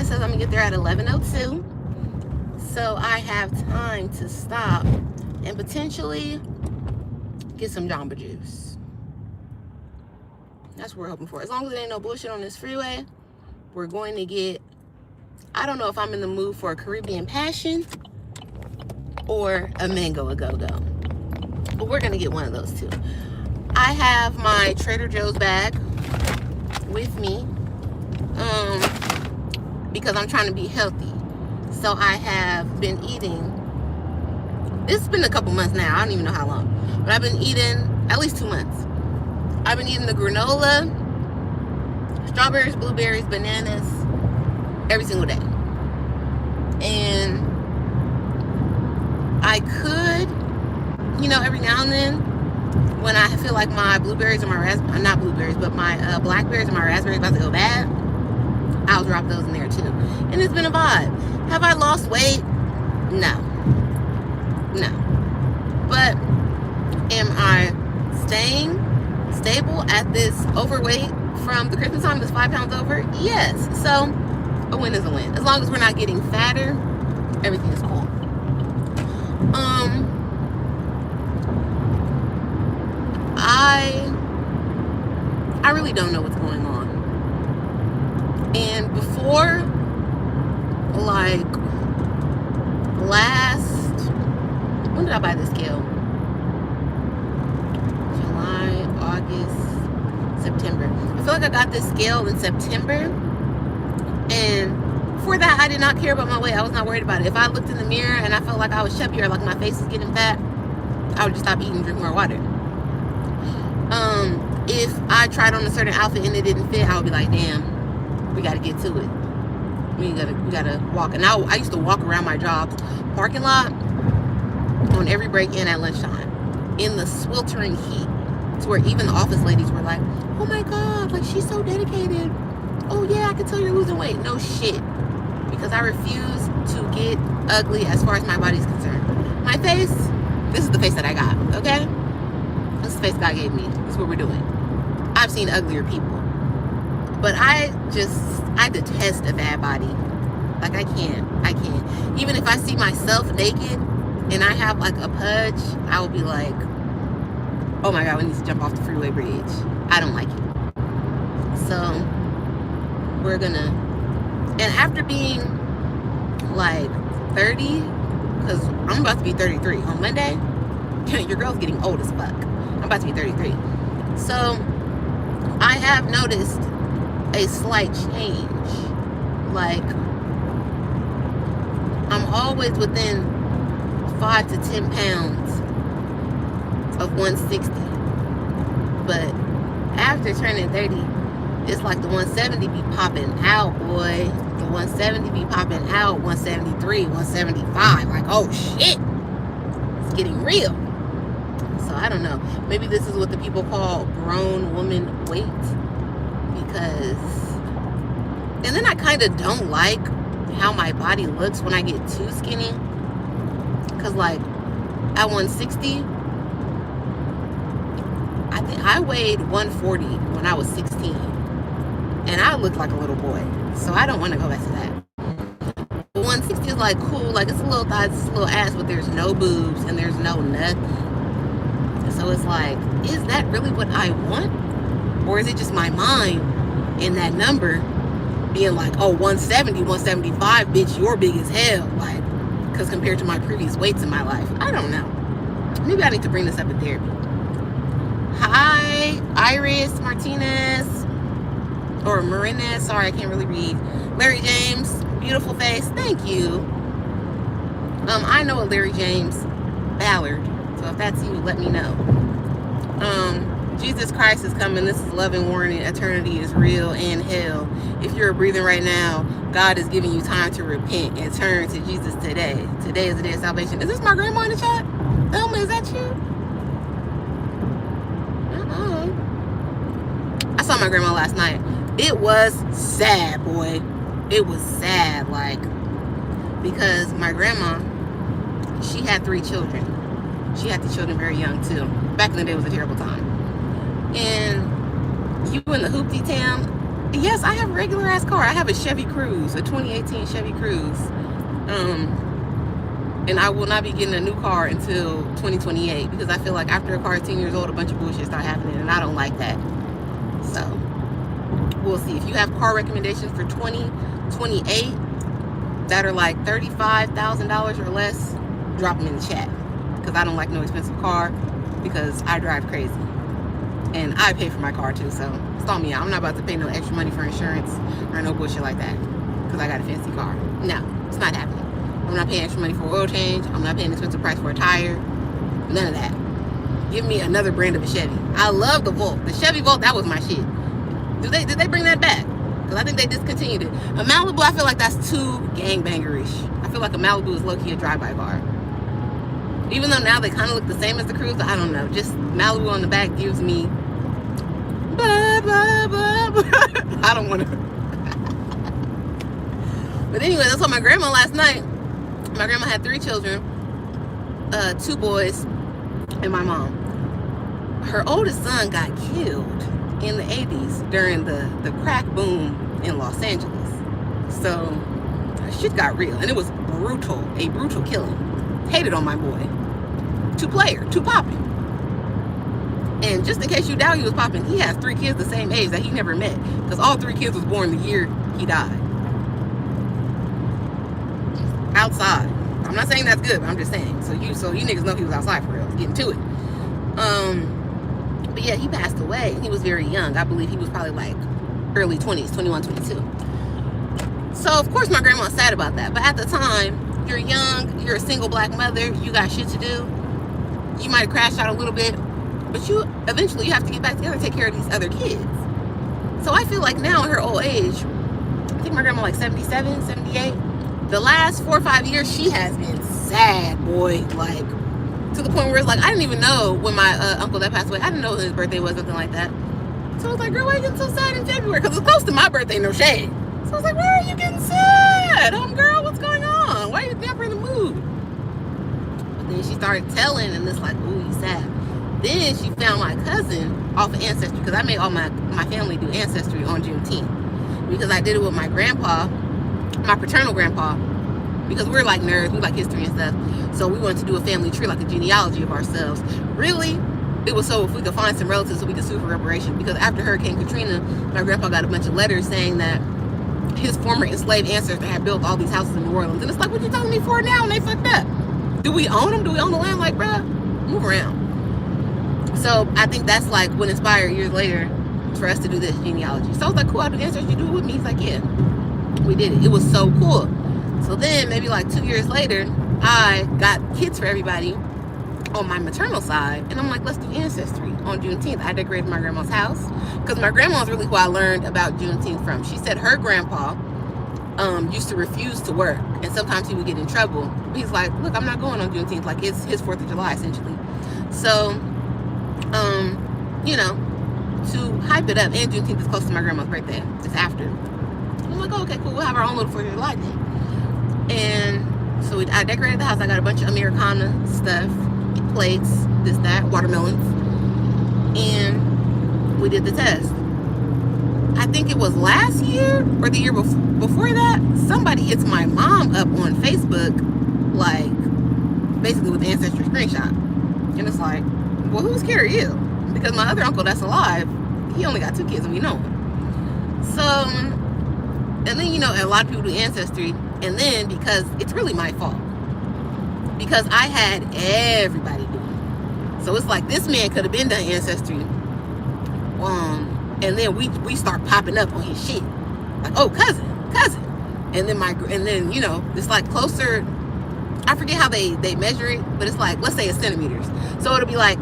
it says I'm gonna get there at 11:02. So I have time to stop and potentially get some Jamba Juice. That's what we're hoping for. As long as there ain't no bullshit on this freeway, we're going to get, I don't know if I'm in the mood for a Caribbean Passion or a Mango A Go Go, but we're gonna get one of those two. I have my Trader Joe's bag with me because I'm trying to be healthy. So I have been eating, it's been a couple months now, I don't even know how long, but I've been eating at least 2 months. I've been eating the granola, strawberries, blueberries, bananas every single day. And I could, every now and then, when I feel like my blueberries or my not blueberries, but my blackberries or my raspberries about to go bad, I'll drop those in there too. And it's been a vibe. Have I lost weight? No. But am I staying stable at this overweight from the Christmas time, this 5 pounds over? Yes. So a win is a win. As long as we're not getting fatter, everything is cool. I really don't know what's going on. And before, like, when did I buy this scale? July, August, September. I feel like I got this scale in September. And before that, I did not care about my weight. I was not worried about it. If I looked in the mirror and I felt like I was chubby or like my face was getting fat, I would just stop eating and drink more water. If I tried on a certain outfit and it didn't fit, I would be like, damn, we got to get to it. We gotta walk. And I used to walk around my job's parking lot on every break in at lunchtime in the sweltering heat, to where even the office ladies were like, oh my God, like, she's so dedicated. Oh yeah, I can tell you're losing weight. No shit. Because I refuse to get ugly as far as my body's concerned. My face, this is the face that I got, okay? This is the face God gave me. This is what we're doing. I've seen uglier people. But I detest a bad body. Like, I can't. Even if I see myself naked and I have like a pudge, I will be like, oh my God, we need to jump off the freeway bridge. I don't like it. So we're gonna, and after being like 30, because I'm about to be 33 on Monday. Your girl's getting old as fuck. I'm about to be 33. So I have noticed a slight change. Like, I'm always within 5 to 10 pounds of 160. But after turning 30, it's like the 170 be popping out, boy. The 170 be popping out, 173, 175. Like, oh shit, it's getting real. So I don't know. Maybe this is what the people call grown woman weight. Because, and then I kind of don't like how my body looks when I get too skinny. Because, like, at 160, I think I weighed 140 when I was 16. And I looked like a little boy. So I don't want to go back to that. But 160 is like cool. Like, it's a little thighs, it's a little ass, but there's no boobs and there's no nothing. So it's like, is that really what I want? Or is it just my mind in that number being like, oh, 170, 175, bitch, you're big as hell. Like, because compared to my previous weights in my life, I don't know. Maybe I need to bring this up in therapy. Hi, Iris Martinez, or Marinez, sorry, I can't really read. Larry James, beautiful face, thank you. I know a Larry James Ballard, so if that's you, let me know. Jesus Christ is coming. This is love and warning. Eternity is real and hell. If you're breathing right now, God is giving you time to repent and turn to Jesus today. Today is the day of salvation. Is this my grandma in the chat? Thelma, is that you? I saw my grandma last night. It was sad, boy. It was sad, like, because my grandma, she had 3 children. She had the children very young too. Back in the day, it was a terrible time. And you in the hoopty town, Yes, I have a regular ass car. I have a Chevy Cruze, a 2018 Chevy Cruze. And I will not be getting a new car until 2028 because I feel like after a car is 10 years old, a bunch of bullshit start happening, and I don't like that. So we'll see. If you have car recommendations for 2028 that are like $35,000 or less, drop them in the chat because I don't like no expensive car because I drive crazy and I pay for my car too. So stall me out. I'm not about to pay no extra money for insurance or no bullshit like that because I got a fancy car. No, it's not happening. I'm not paying extra money for oil change. I'm not paying an expensive price for a tire. None of that. Give me another brand of a Chevy. I love the Volt. The Chevy Volt, that was my shit. Did they bring that back? Because I think they discontinued it. A Malibu, I feel like that's too gangbangerish. I feel like a Malibu is low-key a drive-by car. Even though now they kind of look the same as the Cruze, I don't know. Just Malibu on the back gives me blah, blah, blah, blah. I don't want to. But anyway, that's what my grandma last night. My grandma had 3 children, 2 boys, and my mom. Her oldest son got killed in the 80s during the crack boom in Los Angeles. So shit got real, and it was brutal, a brutal killing. Hated on my boy. 2-player, 2 popping. And just in case you doubt he was popping, he has 3 kids the same age that he never met, because all 3 kids was born the year he died. Outside. I'm not saying that's good, but I'm just saying. So you niggas know he was outside for real. Getting to it. But yeah, he passed away. He was very young. I believe he was probably like early 20s, 21, 22. So of course my grandma was sad about that. But at the time, you're young, you're a single black mother, you got shit to do. You might have crashed out a little bit, but eventually you have to get back together and take care of these other kids. So I feel like now in her old age, I think my grandma like 77, 78. The last 4 or 5 years, she has been sad, boy. Like, to the point where it's like, I didn't even know when my uncle that passed away, I didn't know when his birthday was, something like that. So I was like, girl, why are you getting so sad in February? Because it's close to my birthday, no shade. So I was like, why are you getting sad? Girl, what's going on? Why are you never in the mood? But then she started telling, and it's like, ooh, you sad. Then she found my cousin off of Ancestry, because I made all my family do Ancestry on Juneteenth. Because I did it with my grandpa, my paternal grandpa, because we're like nerds, we like history and stuff. So we wanted to do a family tree, like a genealogy of ourselves. Really, it was so if we could find some relatives so we could sue for reparation. Because after Hurricane Katrina, my grandpa got a bunch of letters saying that his former enslaved ancestor had built all these houses in New Orleans. And it's like, what you telling me for now? And they fucked up. Do we own them? Do we own the land? Like, bruh, move around. So I think that's like what inspired years later for us to do this genealogy. So I was like, cool, I'll do Ancestry. You do it with me? He's like, yeah. We did it. It was so cool. So then maybe like 2 years later, I got kids for everybody on my maternal side, and I'm like, let's do Ancestry on Juneteenth. I decorated my grandma's house because my grandma was really who I learned about Juneteenth from. She said her grandpa used to refuse to work, and sometimes he would get in trouble. He's like, look, I'm not going on Juneteenth. Like, it's his 4th of July essentially. So you know, to hype it up, and Juneteenth is close to my grandma's birthday. It's after. I'm like, oh, okay, cool. We'll have our own little 4th of July thing. And so I decorated the house. I got a bunch of Americana stuff, plates, this, that, watermelons, and we did the test. I think it was last year or the year before that, somebody hits my mom up on Facebook, like, basically with the Ancestry screenshot. And it's like, well, who's scared of you? Because my other uncle that's alive, he only got 2 kids and we know him. So, and then, you know, a lot of people do Ancestry, and then because it's really my fault, because I had everybody do it. So it's like, this man could have been done Ancestry, and then we start popping up on his shit, like, oh, cousin, and then you know, it's like closer. I forget how they measure it, but it's like, let's say it's centimeters. So it'll be like,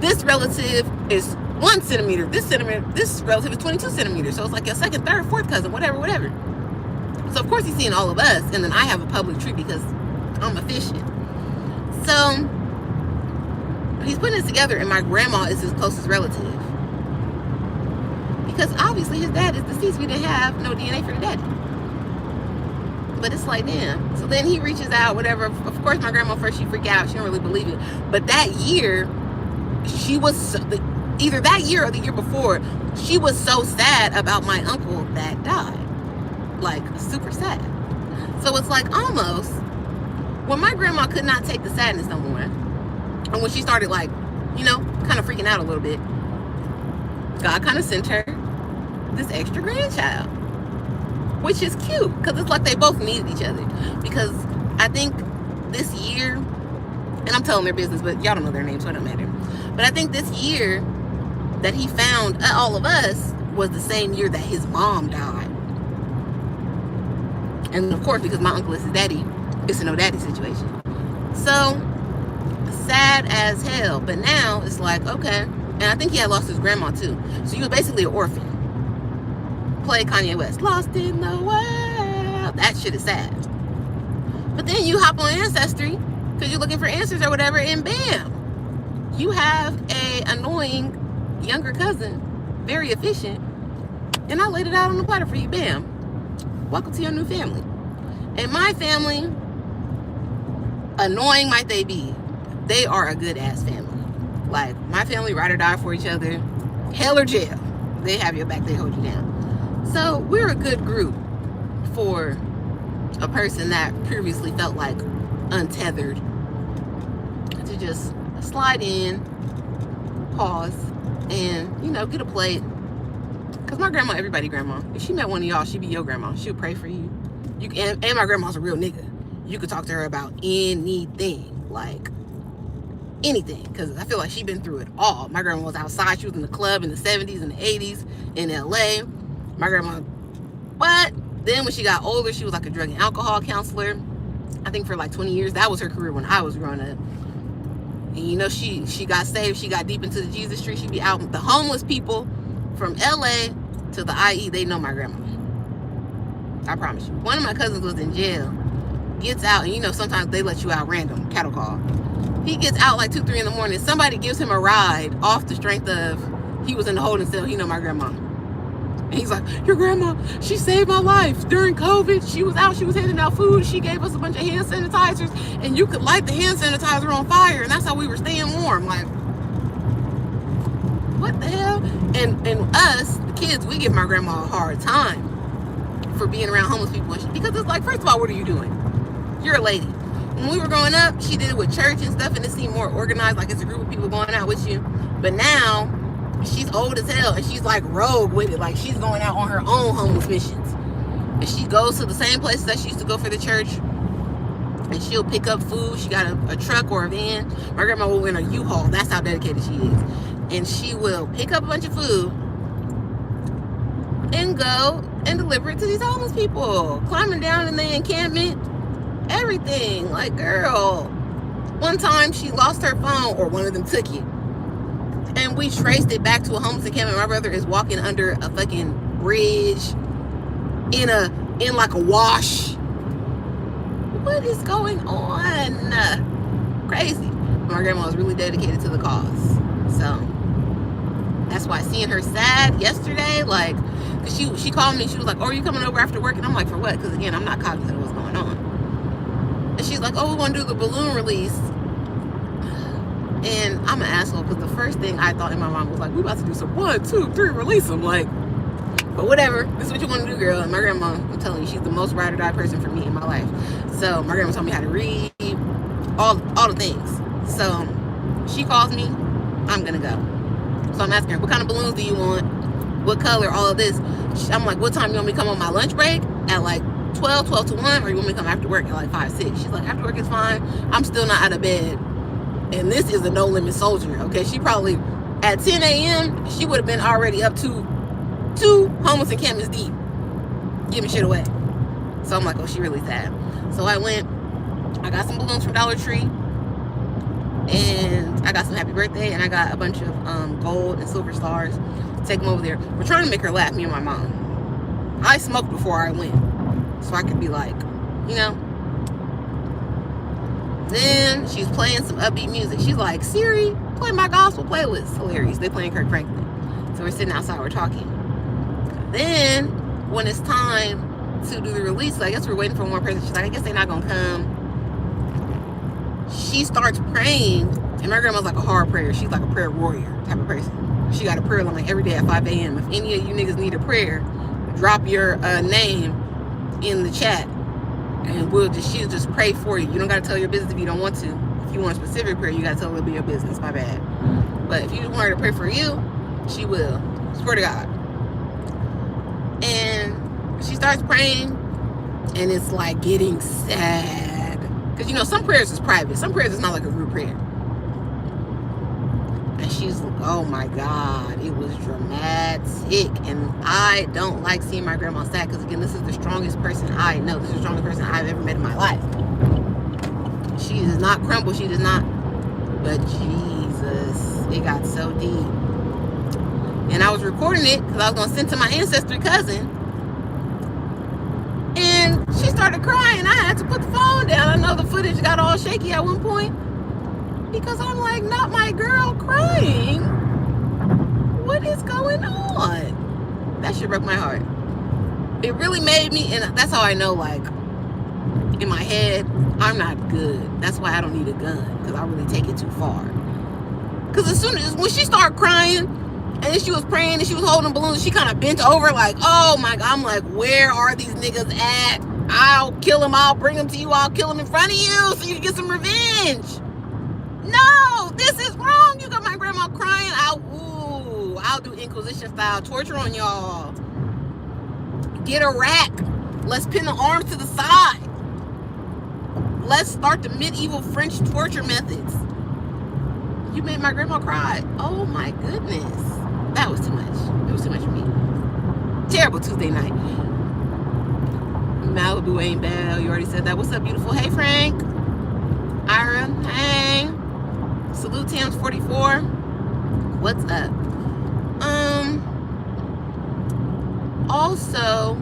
this relative is 1 centimeter, this relative is 22 centimeters. So it's like your 2nd, 3rd, 4th cousin, whatever. So of course he's seeing all of us, and then I have a public tree because I'm efficient. So he's putting this together, and my grandma is his closest relative. Because obviously his dad is deceased. We didn't have no DNA for the daddy. But it's like, damn. So then he reaches out, whatever. Of course, my grandma first, she freaked out. She didn't really believe it. But that year, she was, either that year or the year before, she was so sad about my uncle that died. Like, super sad. So it's like almost when my grandma could not take the sadness no more, and when she started, like, you know, kind of freaking out a little bit, God kind of sent her this extra grandchild, which is cute because it's like they both needed each other. Because I think this year, and I'm telling their business, but y'all don't know their names, so it don't matter. But I think this year that he found all of us was the same year that his mom died. And of course, because my uncle is his daddy, it's a no daddy situation. So sad as hell. But now it's like, okay. And I think he had lost his grandma too. So he was basically an orphan. Play Kanye West, Lost in the World. That shit is sad. But then you hop on Ancestry because you're looking for answers or whatever, and bam, you have a annoying younger cousin, very efficient, and I laid it out on the platter for you. Bam, welcome to your new family. And my family, annoying might they be, they are a good ass family. Like, my family ride or die for each other, hell or jail. They have your back, they hold you down. So we're a good group for a person that previously felt like untethered to just slide in, pause, and, you know, get a plate. Because my grandma, everybody grandma, if she met one of y'all, she'd be your grandma. She would pray for you. And my grandma's a real nigga. You could talk to her about anything, like anything, because I feel like she'd been through it all. My grandma was outside. She was in the club in the 70s and the 80s in LA. My grandma, what? Then when she got older, she was like a drug and alcohol counselor. I think for like 20 years. That was her career when I was growing up. And you know, she got saved. She got deep into the Jesus Street. She'd be out with the homeless people from LA to the IE. They know my grandma. I promise you. One of my cousins was in jail. Gets out, and you know, sometimes they let you out random, cattle call. He gets out like 2, 3 in the morning. Somebody gives him a ride off the strength of he was in the holding cell. He know my grandma. And he's like, your grandma, she saved my life during COVID. She was out, she was handing out food. She gave us a bunch of hand sanitizers, and you could light the hand sanitizer on fire, and that's how we were staying warm. Like, what the hell? And us, the kids, we give my grandma a hard time for being around homeless people. Because it's like, first of all, what are you doing? You're a lady. When we were growing up, she did it with church and stuff, and it seemed more organized, like it's a group of people going out with you. But now, she's old as hell, and she's like rogue with it. Like, she's going out on her own homeless missions. And she goes to the same places that she used to go for the church, and she'll pick up food. She got a truck or a van. My grandma will in a U-Haul. That's how dedicated she is. And she will pick up a bunch of food and go and deliver it to these homeless people, climbing down in the encampment, everything. Like, girl, one time she lost her phone, or one of them took it, and we traced it back to a homeless encampment. My brother is walking under a fucking bridge in like a wash. What is going on? Crazy. My grandma was really dedicated to the cause. So that's why seeing her sad yesterday, like, cause she called me, she was like, oh, are you coming over after work? And I'm like, for what? Because again, I'm not cognizant of what's going on. And she's like, oh, we want to do the balloon release. And I'm an asshole, because the first thing I thought in my mind was like, we about to do some 1, 2, 3 release them. Like, but whatever, this is what you want to do, girl. And my grandma, I'm telling you, she's the most ride or die person for me in my life. So my grandma taught me how to read, all the things. So she calls me, I'm gonna go. So I'm asking her, what kind of balloons do you want? What color? All of this. I'm like, what time you want me to come on my lunch break? At like 12 to 1, or you want me to come after work at like 5, 6? She's like, after work is fine. I'm still not out of bed. And this is a no limit soldier, okay? She probably, at 10 a.m., she would have been already up to 2 homeless encampments deep, giving shit away. So I'm like, oh, she really sad. So I went, I got some balloons from Dollar Tree, and I got some happy birthday, and I got a bunch of gold and silver stars. Take them over there. We're trying to make her laugh, me and my mom. I smoked before I went, so I could be like, you know. Then she's playing some upbeat music. She's like, Siri, play my gospel playlist. Hilarious. They playing Kirk Franklin. So we're sitting outside, we're talking. Then when it's time to do the release, I guess we're waiting for one more person. She's like, I guess they're not gonna come. She starts praying, and my grandma's like a hard prayer. She's like a prayer warrior type of person. She got a prayer line every day at 5 a.m. If any of you niggas need a prayer, drop your name in the chat, and she'll just pray for you. You don't gotta tell your business if you don't want to. If you want a specific prayer, you gotta tell her it'll be your business. My bad. But if you just want her to pray for you, she will. Swear to God. And she starts praying, and it's like getting sad, because you know some prayers is private. Some prayers is not like a group prayer. And she's like, oh my God, it was dramatic. And I don't like seeing my grandma sad, because again, this is the strongest person I know. This is the strongest person I've ever met in my life. She does not crumble. She does not. But Jesus, it got so deep. And I was recording it because I was going to send to my ancestry cousin. And she started crying. I had to put the phone down. I know the footage got all shaky at one point, because I'm like, not my girl crying. What is going on? That shit broke my heart. It really made me, and that's how I know, like, in my head, I'm not good. That's why I don't need a gun, because I really take it too far. Because as soon as, when she started crying, and then she was praying, and she was holding balloons, she kind of bent over like, oh my God. I'm like, where are these niggas at? I'll kill them. I'll bring them to you. I'll kill them in front of you so you can get some revenge. No, this is wrong. You got my grandma crying. I'll do Inquisition style torture on y'all. Get a rack. Let's pin the arms to the side. Let's start the medieval French torture methods. You made my grandma cry. Oh my goodness. That was too much. It was too much for me. Terrible Tuesday night. Malibu ain't bad. You already said that. What's up, beautiful? Hey, Frank. Ira. Hey. Salute Tams 44. What's up? Also,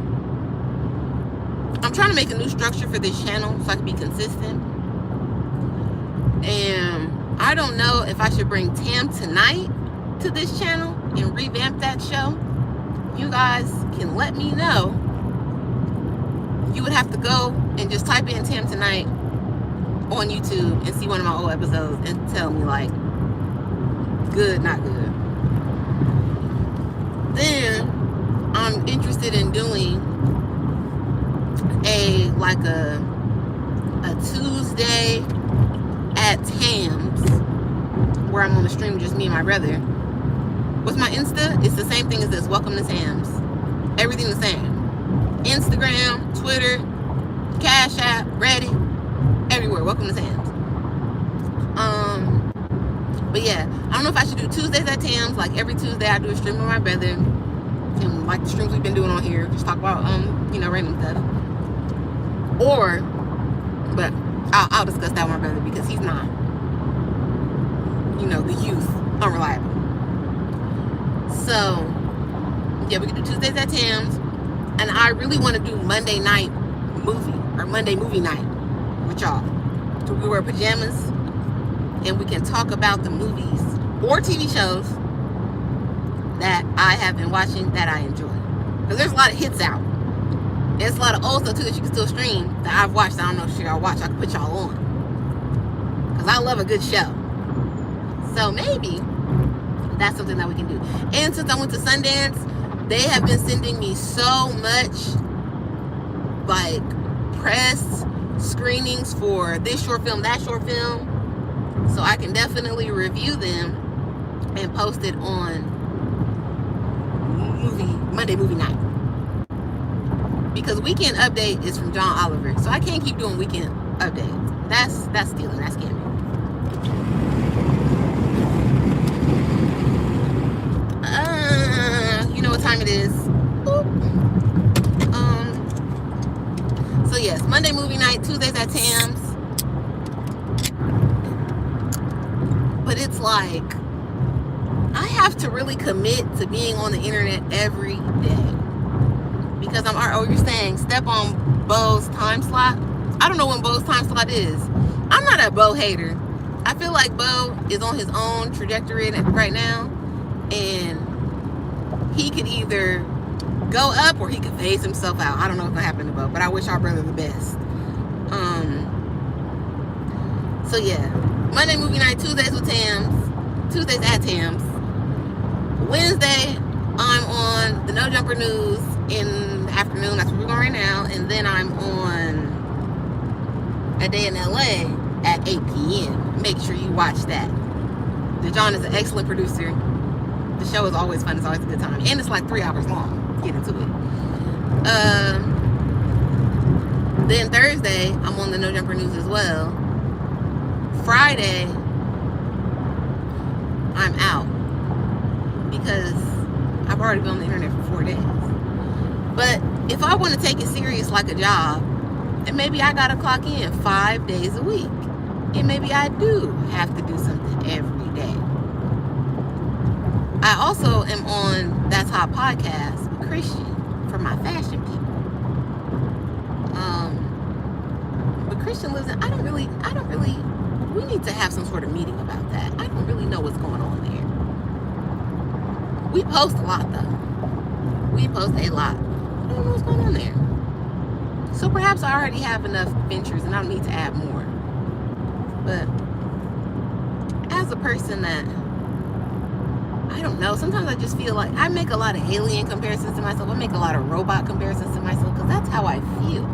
I'm trying to make a new structure for this channel so I can be consistent. And I don't know if I should bring Tam Tonight to this channel and revamp that show. You guys can let me know. You would have to go and just type in Tam Tonight on YouTube and see one of my old episodes and tell me, like, good, not good. Then I'm interested in doing a Tuesday at Tam's, where I'm on the stream, just me and my brother. What's my Insta? It's the same thing as this. Welcome to Tam's. Everything the same. Instagram, Twitter, Cash App, Reddit, everywhere. Welcome to Tam's. But yeah, I don't know if I should do Tuesdays at Tam's. Like every Tuesday, I do a stream with my brother, and like the streams we've been doing on here, just talk about random stuff. Or, but I'll discuss that with my brother, because he's not, the youth, unreliable. So yeah, we can do Tuesdays at Tam's, and I really want to do Monday night movie, or Monday movie night with y'all. So we wear pajamas and we can talk about the movies or TV shows that I have been watching that I enjoy. Because there's a lot of hits out. There's a lot of old stuff too that you can still stream that I've watched. I don't know if y'all watch. I can put y'all on. Because I love a good show. So maybe that's something that we can do. And since I went to Sundance, they have been sending me so much like press screenings for this short film, that short film. So I can definitely review them and post it on Monday movie night. Because Weekend Update is from John Oliver. So I can't keep doing Weekend Update. That's stealing. That's scamming. You know what time it is. So yes, Monday movie night, Tuesdays at Tam's. But it's like, I have to really commit to being on the internet every day. Because you're saying step on Bo's time slot. I don't know when Bo's time slot is. I'm not a Bo hater. I feel like Bo is on his own trajectory right now, and he could either go up or he could phase himself out. I don't know what's gonna happen to Bo, but I wish our brother the best. So yeah, Monday movie night, Tuesdays with Tam's, Tuesdays at Tam's. Wednesday, I'm on the No Jumper News in the afternoon. That's where we're going right now. And then I'm on A Day in LA at 8 p.m. Make sure you watch that. DeJohn is an excellent producer. The show is always fun. It's always a good time. And it's like 3 hours long. Get into it. Then Thursday, I'm on the No Jumper News as well. Friday, I'm out because I've already been on the internet for 4 days. But if I want to take it serious like a job, then maybe I gotta clock in 5 days a week. And maybe I do have to do something every day. I also am on That's Hot Podcast with Christian for my fashion people. But Christian lives in, I don't really, we need to have some sort of meeting about that. I don't really know what's going on there. We post a lot though. We post a lot. I don't know what's going on there. So perhaps I already have enough ventures and I don't need to add more. But as a person that, I don't know, sometimes I just feel like I make a lot of alien comparisons to myself. I make a lot of robot comparisons to myself because that's how I feel.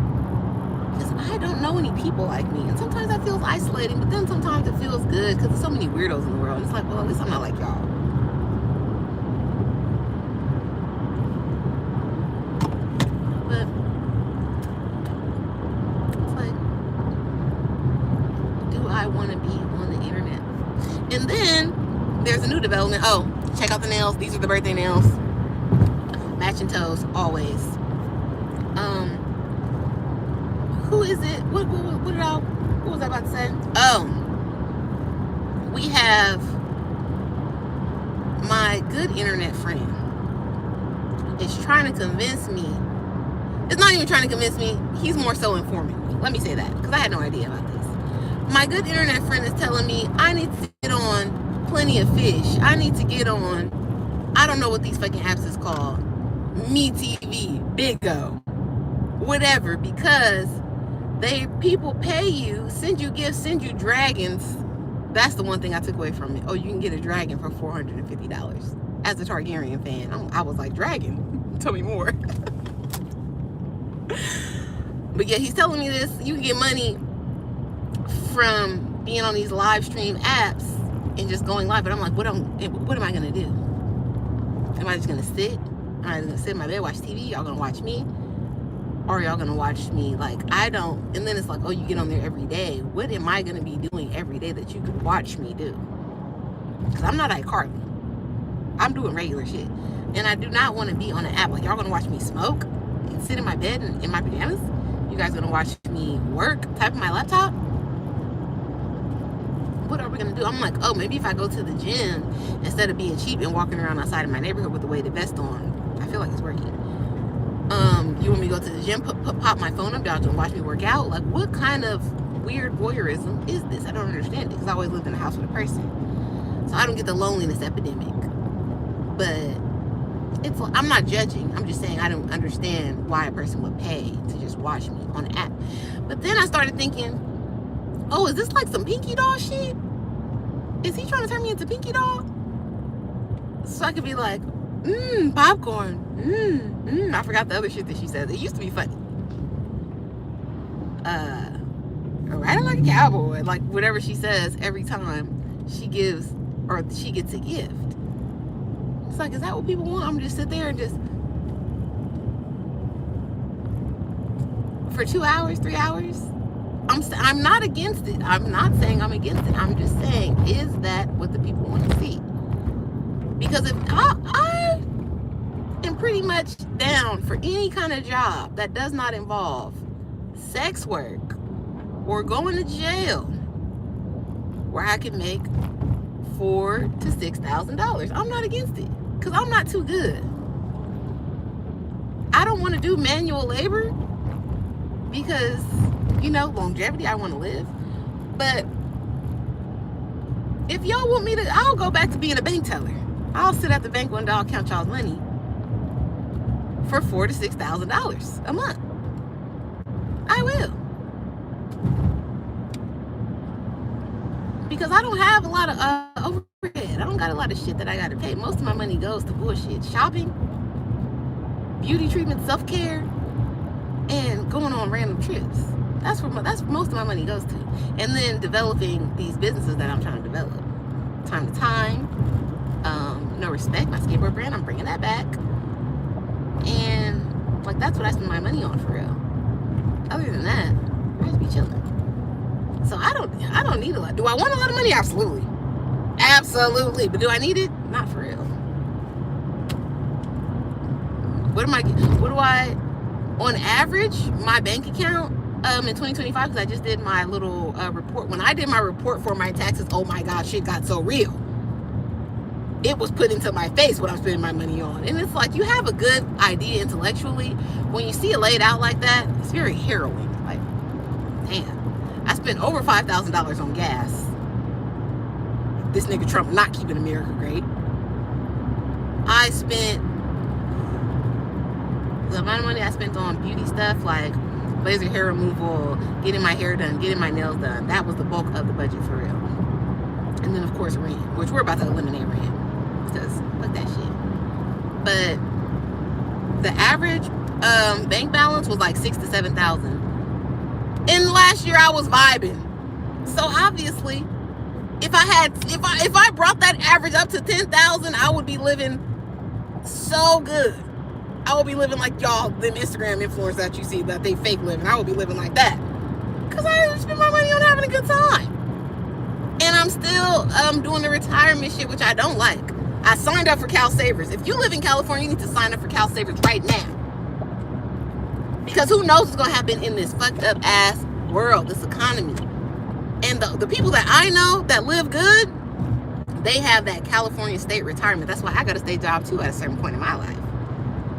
Because I don't know any people like me. And sometimes that feels isolating, but then sometimes it feels good because there's so many weirdos in the world. It's like, well, at least I'm not like y'all. But it's like, do I want to be on the internet? And then there's a new development. Oh, check out the nails. These are the birthday nails. Matching toes, always. Who is it? What was I about to say? Oh, we have my good internet friend is trying to convince me. It's not even trying to convince me. He's more so informing me. Let me say that because I had no idea about this. My good internet friend is telling me I need to get on Plenty of Fish. I need to get on, I don't know what these fucking apps is called. MeTV, Bigo, whatever, because people pay you, send you gifts, send you dragons. That's the one thing I took away from it. Oh, you can get a dragon for $450. As a Targaryen fan, I was like, dragon? Tell me more. But yeah, he's telling me this. You can get money from being on these live stream apps and just going live. But I'm like, what am I gonna do? Am I just gonna sit? Am I gonna sit in my bed, watch TV? Y'all gonna watch me? Or are y'all gonna watch me? Like, I don't. And then it's like, oh, you get on there every day. What am I gonna be doing every day that you could watch me do? Because I'm not iCarly. I'm doing regular shit. And I do not want to be on an app. Like, y'all gonna watch me smoke and sit in my bed and in my pajamas? You guys gonna watch me work, type on my laptop? What are we gonna do? I'm like, oh, maybe if I go to the gym instead of being cheap and walking around outside of my neighborhood with the weighted vest on, I feel like it's working. You want me to go to the gym, pop my phone up, y'all gonna watch me work out? Like, what kind of weird voyeurism is this? I don't understand it because I always lived in a house with a person, so I don't get the loneliness epidemic. But it's, I'm not judging. I'm just saying I don't understand why a person would pay to just watch me on an app. But then I started thinking, oh, is this like some Pinky Doll shit? Is he trying to turn me into Pinky Doll? So I could be like, popcorn. I forgot the other shit that she says. It used to be funny. Riding like a cowboy. Like, whatever she says every time she gives or she gets a gift. It's like, is that what people want? I'm gonna just sit there and just for 2 hours, 3 hours? I'm not against it. I'm not saying I'm against it. I'm just saying, is that what the people want to see? Because if I am pretty much down for any kind of job that does not involve sex work or going to jail, where I can make $4,000 to $6,000. I'm not against it because I'm not too good. I don't want to do manual labor because, you know, longevity, I want to live. But if y'all want me to, I'll go back to being a bank teller. I'll sit at the bank one day, I'll count y'all's money for $4,000 to $6,000 a month. I will. Because I don't have a lot of overhead. I don't got a lot of shit that I got to pay. Most of my money goes to bullshit. Shopping, beauty treatment, self-care, and going on random trips. That's where most of my money goes to. And then developing these businesses that I'm trying to develop. Time to Time, No Respect, my skateboard brand, I'm bringing that back. And like, that's what I spend my money on for real. Other than that, I just be chilling. So I don't need a lot. Do I want a lot of money? Absolutely. Absolutely. But do I need it? Not for real. On average, my bank account in 2025, because I just did my little report. When I did my report for my taxes, oh my God, shit got so real. It was put into my face what I'm spending my money on. And it's like, you have a good idea intellectually. When you see it laid out like that, it's very harrowing. Like, damn. I spent over $5,000 on gas. This nigga Trump not keeping America great. I spent the amount of money I spent on beauty stuff, like laser hair removal, getting my hair done, getting my nails done. That was the bulk of the budget for real. And then of course rent, which we're about to eliminate rent. Because fuck that shit. But the average bank balance was like $6,000 to $7,000. And last year I was vibing. So obviously, if I brought that average up to 10,000, I would be living so good. I would be living like y'all, them Instagram influencers that you see that they fake living. I would be living like that. Because I spend my money on having a good time. And I'm still doing the retirement shit, which I don't like. I signed up for Cal Savers. If you live in California, you need to sign up for Cal Savers right now. Because who knows what's going to happen in this fucked up ass world, this economy. And the people that I know that live good, they have that California state retirement. That's why I got a state job too at a certain point in my life.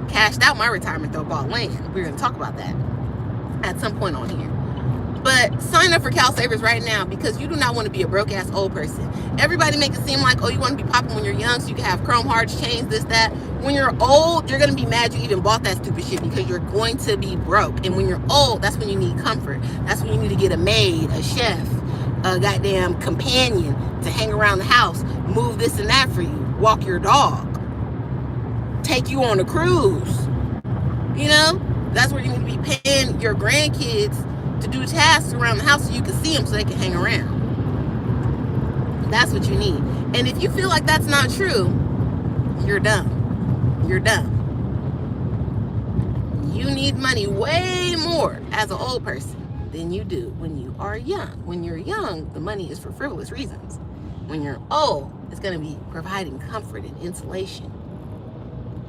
Cashed out my retirement though, bought land. We're going to talk about that at some point on here. But sign up for Cal Savers right now, because you do not want to be a broke ass old person. Everybody make it seem like, oh, you want to be popping when you're young so you can have chrome hearts, chains, this, that. When you're old, you're going to be mad you even bought that stupid shit, because you're going to be broke. And when you're old, that's when you need comfort. That's when you need to get a maid, a chef, a goddamn companion to hang around the house, move this and that for you, walk your dog, take you on a cruise. You know, that's where you need to be paying your grandkids to do tasks around the house so you can see them so they can hang around. That's what you need. And if you feel like that's not true, you're dumb. You're dumb. You need money way more as an old person than you do when you are young. When you're young, the money is for frivolous reasons. When you're old, it's going to be providing comfort and insulation.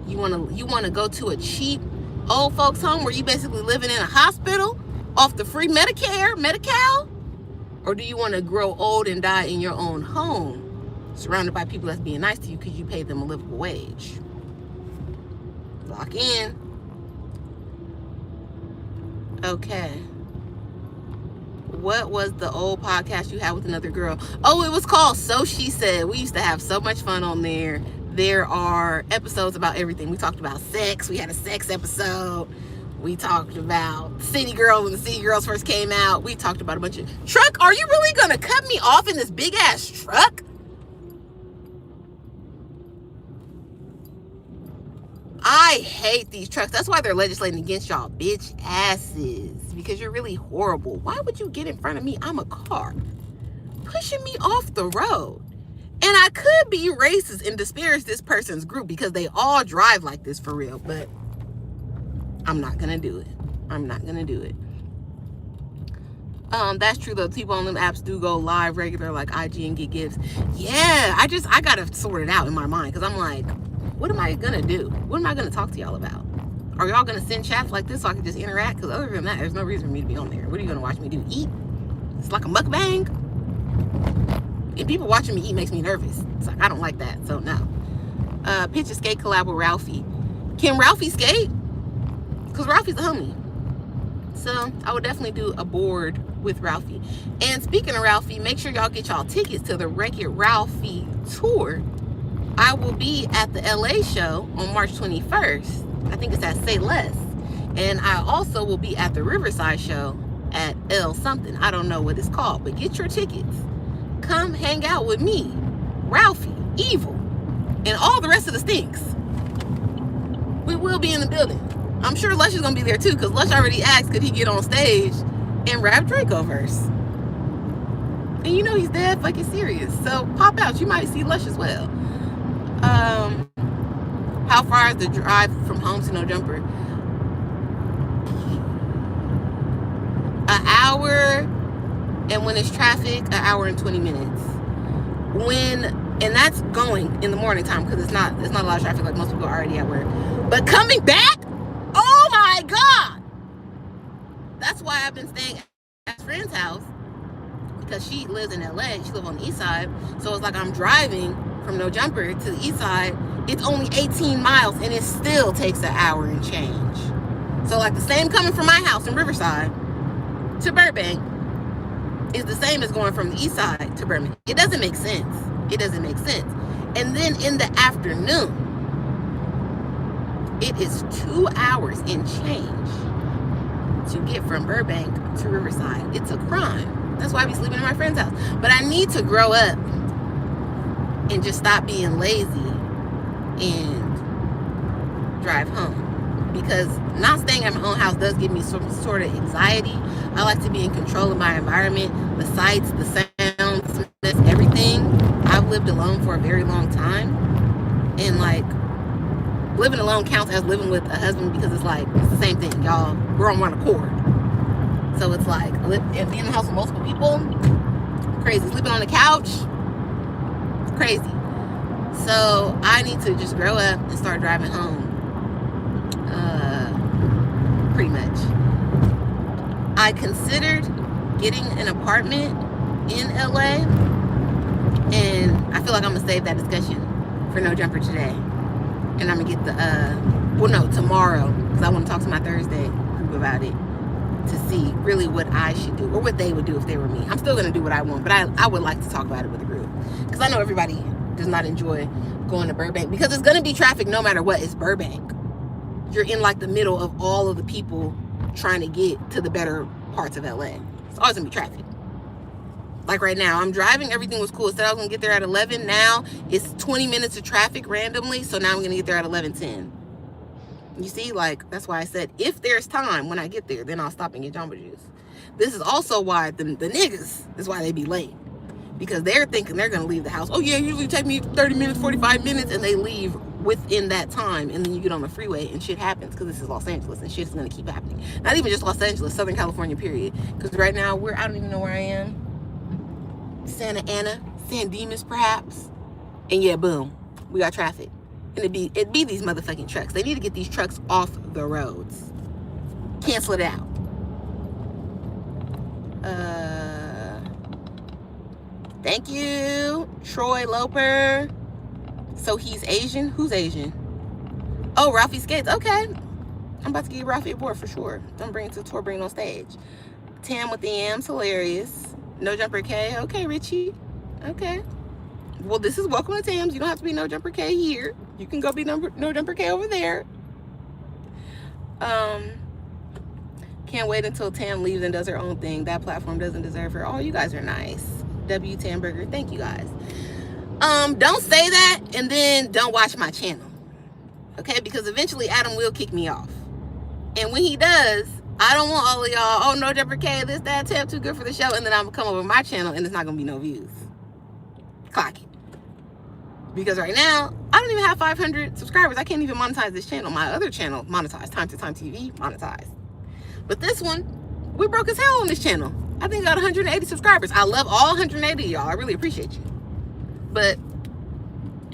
You want to go to a cheap old folks home where you basically living in a hospital off the free Medicare, Medi-Cal? Or do you want to grow old and die in your own home, surrounded by people that's being nice to you because you paid them a livable wage? Lock in. Okay. What was the old podcast you had with another girl? Oh, it was called So She Said. We used to have so much fun on there. There are episodes about everything. We talked about sex. We had a sex episode. We talked about City Girls when the City Girls first came out. We talked about a bunch of... Truck, are you really going to cut me off in this big-ass truck? I hate these trucks. That's why they're legislating against y'all bitch asses. Because you're really horrible. Why would you get in front of me? I'm a car. Pushing me off the road. And I could be racist and disparage this person's group because they all drive like this for real. But I'm not going to do it. I'm not going to do it. That's true though. People on them apps do go live regular like IG and get gifts. Yeah, I got to sort it out in my mind because I'm like, what am I going to do? What am I going to talk to y'all about? Are y'all going to send chats like this so I can just interact? Because other than that, there's no reason for me to be on there. What are you going to watch me do? Eat? It's like a mukbang. And people watching me eat makes me nervous. It's like, I don't like that. So no. Pitch a skate collab with Ralphie. Can Ralphie skate? Because Ralphie's a homie. So I would definitely do a board with Ralphie. And speaking of Ralphie, make sure y'all get y'all tickets to the Wreck-It Ralphie tour. I will be at the LA show on March 21st. I think it's at Say Less. And I also will be at the Riverside show at L something. I don't know what it's called, but get your tickets. Come hang out with me Ralphie, Evil, and all the rest of the stinks. We will be in the building. I'm sure Lush is gonna be there too, because Lush already asked could he get on stage and rap Draco verse. And you know he's dead fucking serious. So pop out. You might see Lush as well. How far is the drive from home to No Jumper? An hour, and when it's traffic, an hour and 20 minutes. And that's going in the morning time, because it's not a lot of traffic, like most people are already at work. But coming back, oh my God! That's why I've been staying at a friend's house, because she lives in LA. She lives on the east side. So it's like I'm driving from No Jumper to the east side. It's only 18 miles, and it still takes an hour and change. So like the same coming from my house in Riverside to Burbank is the same as going from the east side to Burbank. It doesn't make sense. It doesn't make sense. And then in the afternoon, it is 2 hours and change to get from Burbank to Riverside. It's a crime. That's why I be sleeping in my friend's house. But I need to grow up and just stop being lazy and drive home. Because not staying at my own house does give me some sort of anxiety. I like to be in control of my environment, the sights, the sounds, everything. I've lived alone for a very long time. And like, living alone counts as living with a husband, because it's like, it's the same thing, y'all. We're on one accord. So it's like, being in the house with multiple people, crazy. Sleeping on the couch, crazy. So I need to just grow up and start driving home. Pretty much. I considered getting an apartment in LA, and I feel like I'm gonna save that discussion for No Jumper today. And I'm gonna get tomorrow, because I want to talk to my Thursday group about it to see really what I should do, or what they would do if they were me. I'm still gonna do what I want, but I would like to talk about it with the group, because I know everybody does not enjoy going to Burbank, because it's gonna be traffic no matter what. It's Burbank. You're in like the middle of all of the people trying to get to the better parts of LA. It's always gonna be traffic. Like right now, I'm driving, everything was cool. I said I was gonna get there at 11. Now it's 20 minutes of traffic randomly, so now I'm gonna get there at 11:10. You see, like, that's why I said if there's time when I get there, then I'll stop and get Jamba Juice. This is also why the niggas is why they be late, because they're thinking they're gonna leave the house. Oh yeah, usually take me 30 minutes, 45 minutes, and they leave within that time, and then you get on the freeway and shit happens, because this is Los Angeles and shit is gonna keep happening. Not even just Los Angeles, Southern California, period. Because right now I don't even know where I am. Santa Ana, San Dimas perhaps, and yeah, boom, we got traffic. And it'd be these motherfucking trucks. They need to get these trucks off the roads. Cancel it out. Thank you, Troy Loper. So he's Asian? Who's Asian? Oh, Ralphie Skates. Okay. I'm about to give Ralphie a board for sure. Don't bring it to the tour, bring it on stage. Tam with the yams, hilarious. No Jumper K. Okay, Richie. Okay. Well, this is welcome to Tam's. You don't have to be No Jumper K here. You can go be No Jumper K over there. Can't wait until Tam leaves and does her own thing. That platform doesn't deserve her. Oh, you guys are nice. W Tamburger. Thank you guys. Don't say that and then don't watch my channel. Okay? Because eventually Adam will kick me off. And when he does, I don't want all of y'all, oh, No Jumper K, this, that, Tam, too good for the show. And then I'm going to come over my channel and it's not going to be no views. Clock it. Because right now, I don't even have 500 subscribers. I can't even monetize this channel. My other channel, monetized. Time to Time TV, monetized. But this one, we broke as hell on this channel. I think I got 180 subscribers. I love all 180 of y'all. I really appreciate you. But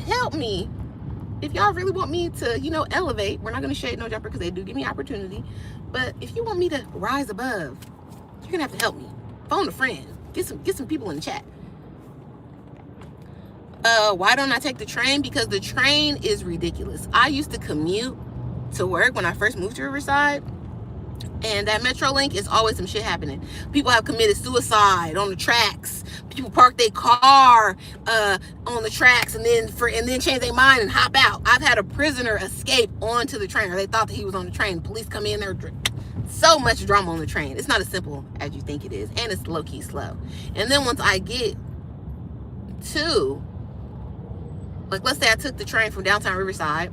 help me. If y'all really want me to, elevate, we're not going to shade No Jumper because they do give me opportunity. But if you want me to rise above, you're going to have to help me. Phone a friend. Get some people in the chat. Why don't I take the train? Because the train is ridiculous. I used to commute to work when I first moved to Riverside. And that Metrolink is always some shit happening. People have committed suicide on the tracks. People park their car on the tracks and then change their mind and hop out. I've had a prisoner escape onto the train, or they thought that he was on the train. Police come in there. So much drama on the train. It's not as simple as you think it is, and it's low-key slow. And then once I get to Like, let's say I took the train from downtown Riverside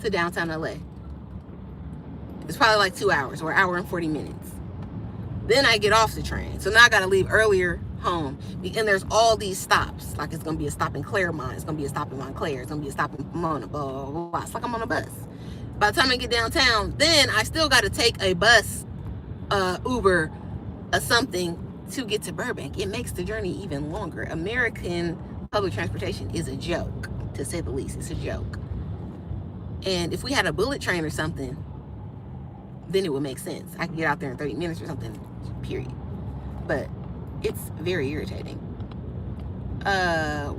to downtown LA. It's probably like 2 hours or an hour and 40 minutes. Then I get off the train. So now I got to leave earlier home. And there's all these stops. Like, it's going to be a stop in Claremont. It's going to be a stop in Montclair. It's going to be a stop in Pomona. Blah, blah, blah, blah. It's like I'm on a bus. By the time I get downtown, then I still got to take a bus, Uber, something to get to Burbank. It makes the journey even longer. American public transportation is a joke, to say the least. It's a joke. And if we had a bullet train or something, then it would make sense. I could get out there in 30 minutes or something, period. But it's very irritating.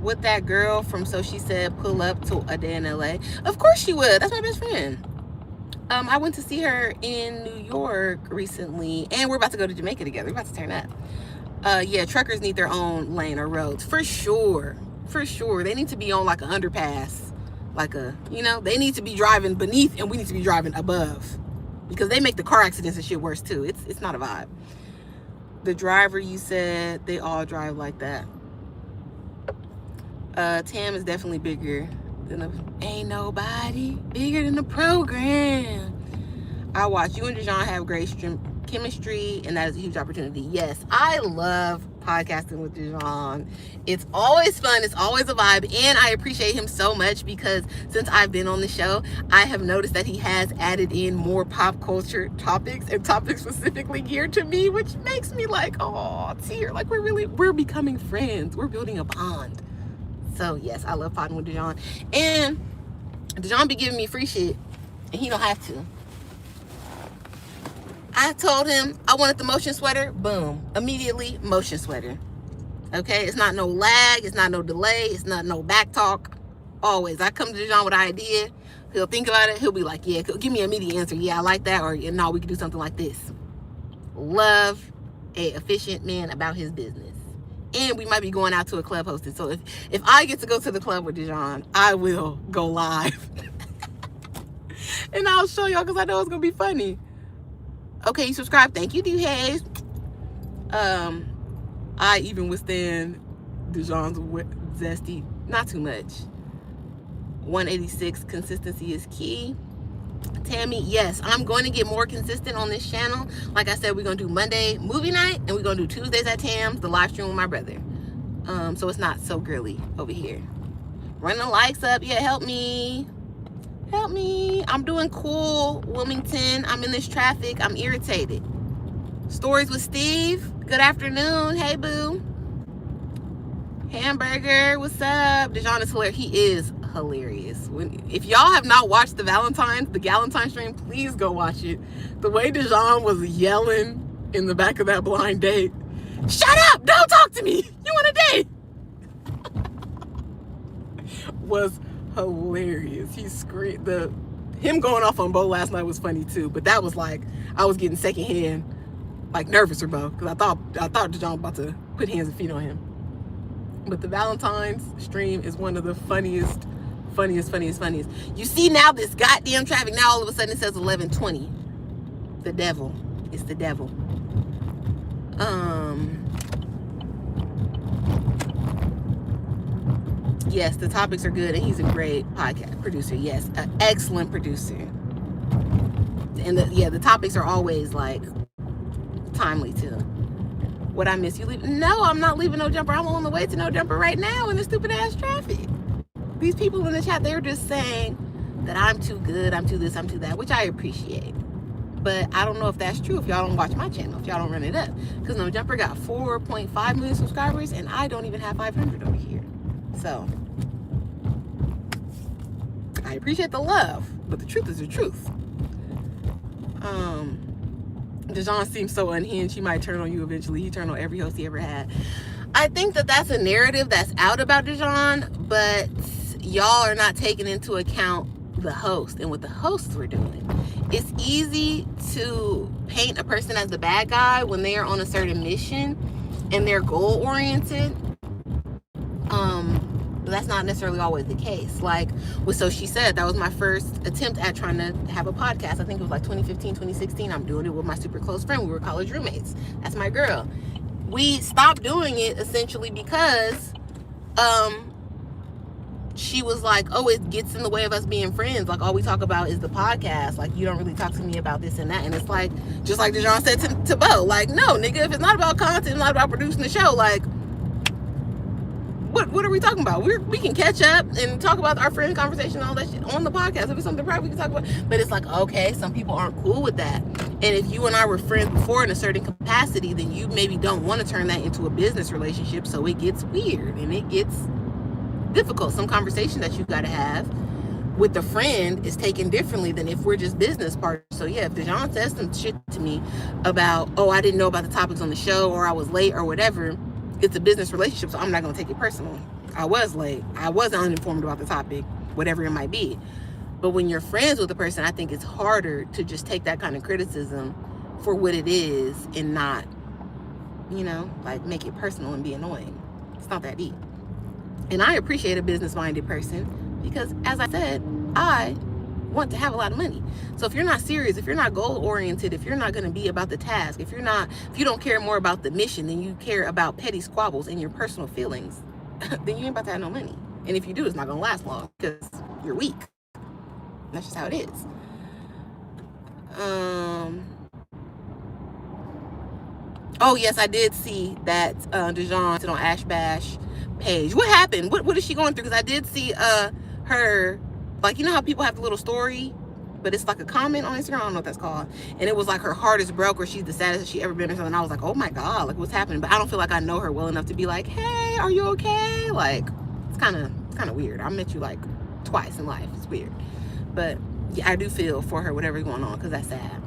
Would that girl from So She Said pull up to a day in LA? Of course she would. That's my best friend. I went to see her in New York recently, and we're about to go to Jamaica together. We're about to turn up. Yeah, truckers need their own lane or roads, for sure. For sure. They need to be on like an underpass. Like a, you know, they need to be driving beneath and we need to be driving above. Because they make the car accidents and shit worse too. It's not a vibe. The driver, you said, they all drive like that. Tam is definitely bigger than ain't nobody bigger than the program. I watch you and Dejan have great chemistry, and that is a huge opportunity. Yes, I love podcasting with Dejan. It's always fun. It's always a vibe, and I appreciate him so much because since I've been on the show, I have noticed that he has added in more pop culture topics and topics specifically geared to me, which makes me like, oh, tear. Like we're becoming friends. We're building a bond. So yes, I love podding with Dejan, and Dejan be giving me free shit, and he don't have to. I told him I wanted the motion sweater. Boom. Immediately, motion sweater. Okay? It's not no lag. It's not no delay. It's not no back talk. Always. I come to Dejan with an idea. He'll think about it. He'll be like, yeah, give me an immediate answer. Yeah, I like that. Or, no, we can do something like this. Love a efficient man about his business. And we might be going out to a club hosted. So if I get to go to the club with Dejan, I will go live. And I'll show y'all because I know it's going to be funny. Okay, you subscribe. Thank you, D-Hayes. I even withstand Dejan's zesty. Not too much. 186, consistency is key. Tammy, yes, I'm going to get more consistent on this channel. Like I said, we're going to do Monday movie night, and we're going to do Tuesdays at Tam's, the live stream with my brother. So it's not so girly over here. Run the likes up. Yeah, help me. Help me. I'm doing cool, Wilmington. I'm in this traffic. I'm irritated. Stories with Steve. Good afternoon. Hey, boo. Hamburger. What's up? Dejan is hilarious. He is hilarious. If y'all have not watched the Galentine stream, please go watch it. The way Dejan was yelling in the back of that blind date. Shut up! Don't talk to me! You want a date? Was hilarious. He screamed. Him going off on Bo last night was funny too, but that was like I was getting secondhand, like nervous for Bo because I thought Dejan was about to put hands and feet on him. But the Valentine's stream is one of the funniest. You see now this goddamn traffic. Now all of a sudden it says 11:20. The devil. It's the devil. Yes, the topics are good, and he's a great podcast producer. Yes, an excellent producer. And the topics are always like timely too. Would I miss you leaving? No, I'm not leaving No Jumper. I'm on the way to No Jumper right now in the stupid ass traffic. These people in the chat, they're just saying that I'm too good, I'm too this, I'm too that, which I appreciate. But I don't know if that's true if y'all don't watch my channel, if y'all don't run it up. Because No Jumper got 4.5 million subscribers, and I don't even have 500 over here. So I appreciate the love, but the truth is the truth. Dejan seems so unhinged. He might turn on you eventually. He turned on every host he ever had. I think that that's a narrative that's out about Dejan, but y'all are not taking into account the host and what the hosts were doing. It's easy to paint a person as the bad guy when they are on a certain mission and they're goal oriented. But that's not necessarily always the case. Like with So She Said, that was my first attempt at trying to have a podcast. I think it was like 2015, 2016. I'm doing it with my super close friend. We were college roommates. That's my girl. We stopped doing it essentially because she was like, oh, it gets in the way of us being friends. Like, all we talk about is the podcast. Like, you don't really talk to me about this and that. And it's like, just like Dejan said to Bo, like, no, nigga, if it's not about content, it's not about producing the show, like, what are we talking about? We can catch up and talk about our friend conversation and all that shit on the podcast. If it's something private, we can talk about. But it's like, okay, some people aren't cool with that. And if you and I were friends before in a certain capacity, then you maybe don't want to turn that into a business relationship. So it gets weird and it gets difficult. Some conversation that you got to have with a friend is taken differently than if we're just business partners. So yeah, if Dejan says some shit to me about, oh, I didn't know about the topics on the show, or I was late or whatever, it's a business relationship, so I'm not going to take it personal. I was late. I was uninformed about the topic, whatever it might be. But when you're friends with a person, I think it's harder to just take that kind of criticism for what it is and not, you know, like make it personal and be annoying. It's not that deep. And I appreciate a business-minded person because, as I said, I want to have a lot of money. So if you're not serious, if you're not goal-oriented, if you're not going to be about the task, if you don't care more about the mission than you care about petty squabbles and your personal feelings, then you ain't about to have no money. And if you do, it's not going to last long because you're weak. That's just how it is. Oh yes, I did see that Dejan on Ash Bash page. What happened? What is she going through? Because I did see her, like, you know how people have the little story, but it's like a comment on Instagram. I don't know what that's called. And it was like her heart is broke, or she's the saddest she ever been, or something. I was like, oh my God, like what's happening? But I don't feel like I know her well enough to be like, hey, are you okay? Like, it's kind of weird. I met you like twice in life. It's weird. But yeah, I do feel for her, whatever's going on, because that's sad.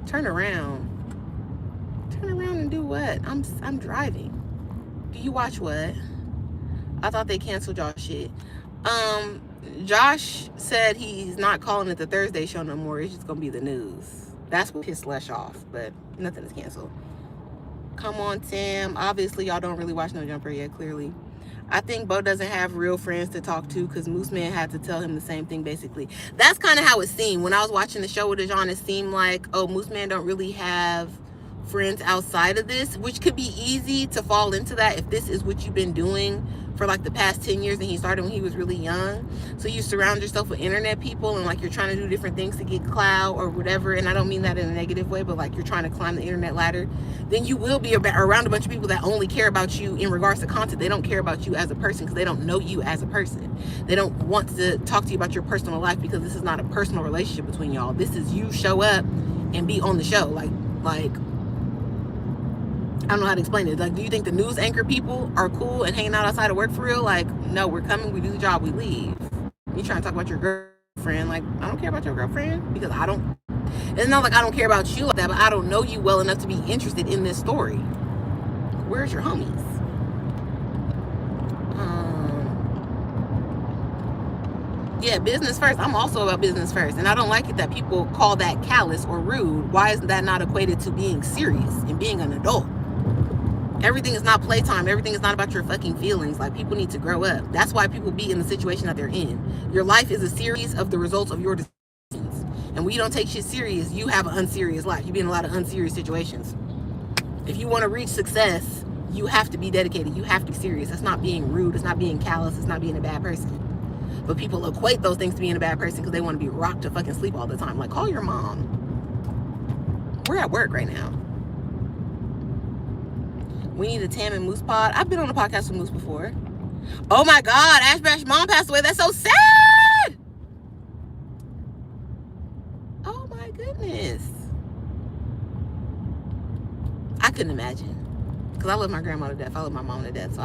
Turn around and do what? I'm driving. Do you watch what? I thought they canceled y'all shit. Josh said he's not calling it the Thursday show no more. It's just gonna be the news. That's what pissed Lesh off, but nothing is canceled. Come on, Tim. Obviously, y'all don't really watch No Jumper yet, clearly. I think Bo doesn't have real friends to talk to because Moose Man had to tell him the same thing, basically. That's kind of how it seemed. When I was watching the show with Dejan, it seemed like, oh, Moose Man don't really have friends outside of this, which could be easy to fall into that if this is what you've been doing for like the past 10 years and he started when he was really young. So you surround yourself with internet people and like you're trying to do different things to get clout or whatever, and I don't mean that in a negative way, but like you're trying to climb the internet ladder, then you will be around a bunch of people that only care about you in regards to content. They don't care about you as a person because they don't know you as a person. They don't want to talk to you about your personal life because this is not a personal relationship between y'all. This is you show up and be on the show. Like I don't know how to explain it. Like, do you think the news anchor people are cool and hanging out outside of work for real? Like, no, we're coming, we do the job, we leave. You trying to talk about your girlfriend? Like, I don't care about your girlfriend because I don't. It's not like I don't care about you like that, but I don't know you well enough to be interested in this story. Where's your homies? Yeah, business first. I'm also about business first, and I don't like it that people call that callous or rude. Why is that not equated to being serious and being an adult? Everything is not playtime. Everything is not about your fucking feelings. Like, people need to grow up. That's why people be in the situation that they're in. Your life is a series of the results of your decisions. And when you don't take shit serious, you have an unserious life. You be in a lot of unserious situations. If you want to reach success, you have to be dedicated. You have to be serious. That's not being rude. It's not being callous. It's not being a bad person. But people equate those things to being a bad person because they want to be rocked to fucking sleep all the time. Like, call your mom. We're at work right now. We need a Tam and Moose pod. I've been on a podcast with Moose before. Oh my God, Ash Bash's mom passed away. That's so sad. Oh my goodness. I couldn't imagine. Because I love my grandma to death. I love my mom to death. So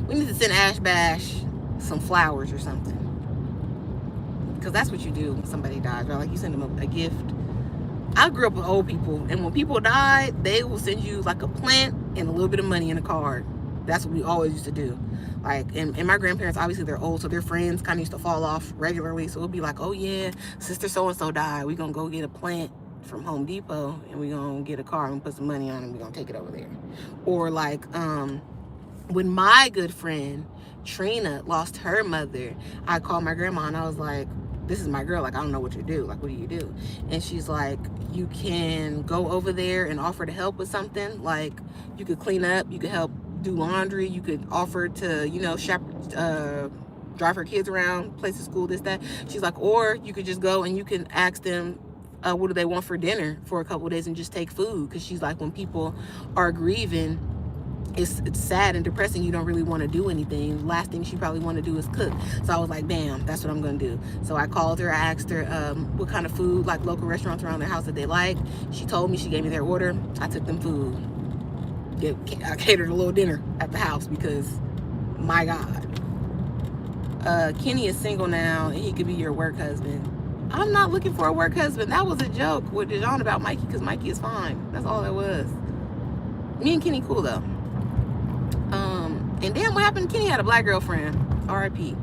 we need to send Ash Bash some flowers or something. Because that's what you do when somebody dies, right? Like, you send them a gift. I grew up with old people, and when people die, they will send you like a plant and a little bit of money in a card. That's what we always used to do. Like, and my grandparents, obviously they're old, so their friends kind of used to fall off regularly. So it'll be like, oh yeah, sister so-and-so died. We're going to go get a plant from Home Depot, and we're going to get a car and put some money on it, and we're going to take it over there. Or like, when my good friend Trina lost her mother, I called my grandma and I was like, this is my girl, like, I don't know what to do. Like, what do you do? And she's like, you can go over there and offer to help with something. Like, you could clean up, you could help do laundry. You could offer to, you know, drive her kids around, places, school, this, that. She's like, or you could just go and you can ask them, what do they want for dinner for a couple of days and just take food. Because she's like, when people are grieving, it's sad and depressing. You don't really want to do anything. Last thing she probably want to do is cook. So I was like, bam, that's what I'm going to do. So I called her. I asked her what kind of food, like local restaurants around their house that they like. She told me. She gave me their order. I took them food. I catered a little dinner at the house because, my God. Kenny is single now and he could be your work husband. I'm not looking for a work husband. That was a joke with Dijon about Mikey because Mikey is fine. That's all that was. Me and Kenny cool though. And damn, what happened? Kenny had a black girlfriend. R.I.P.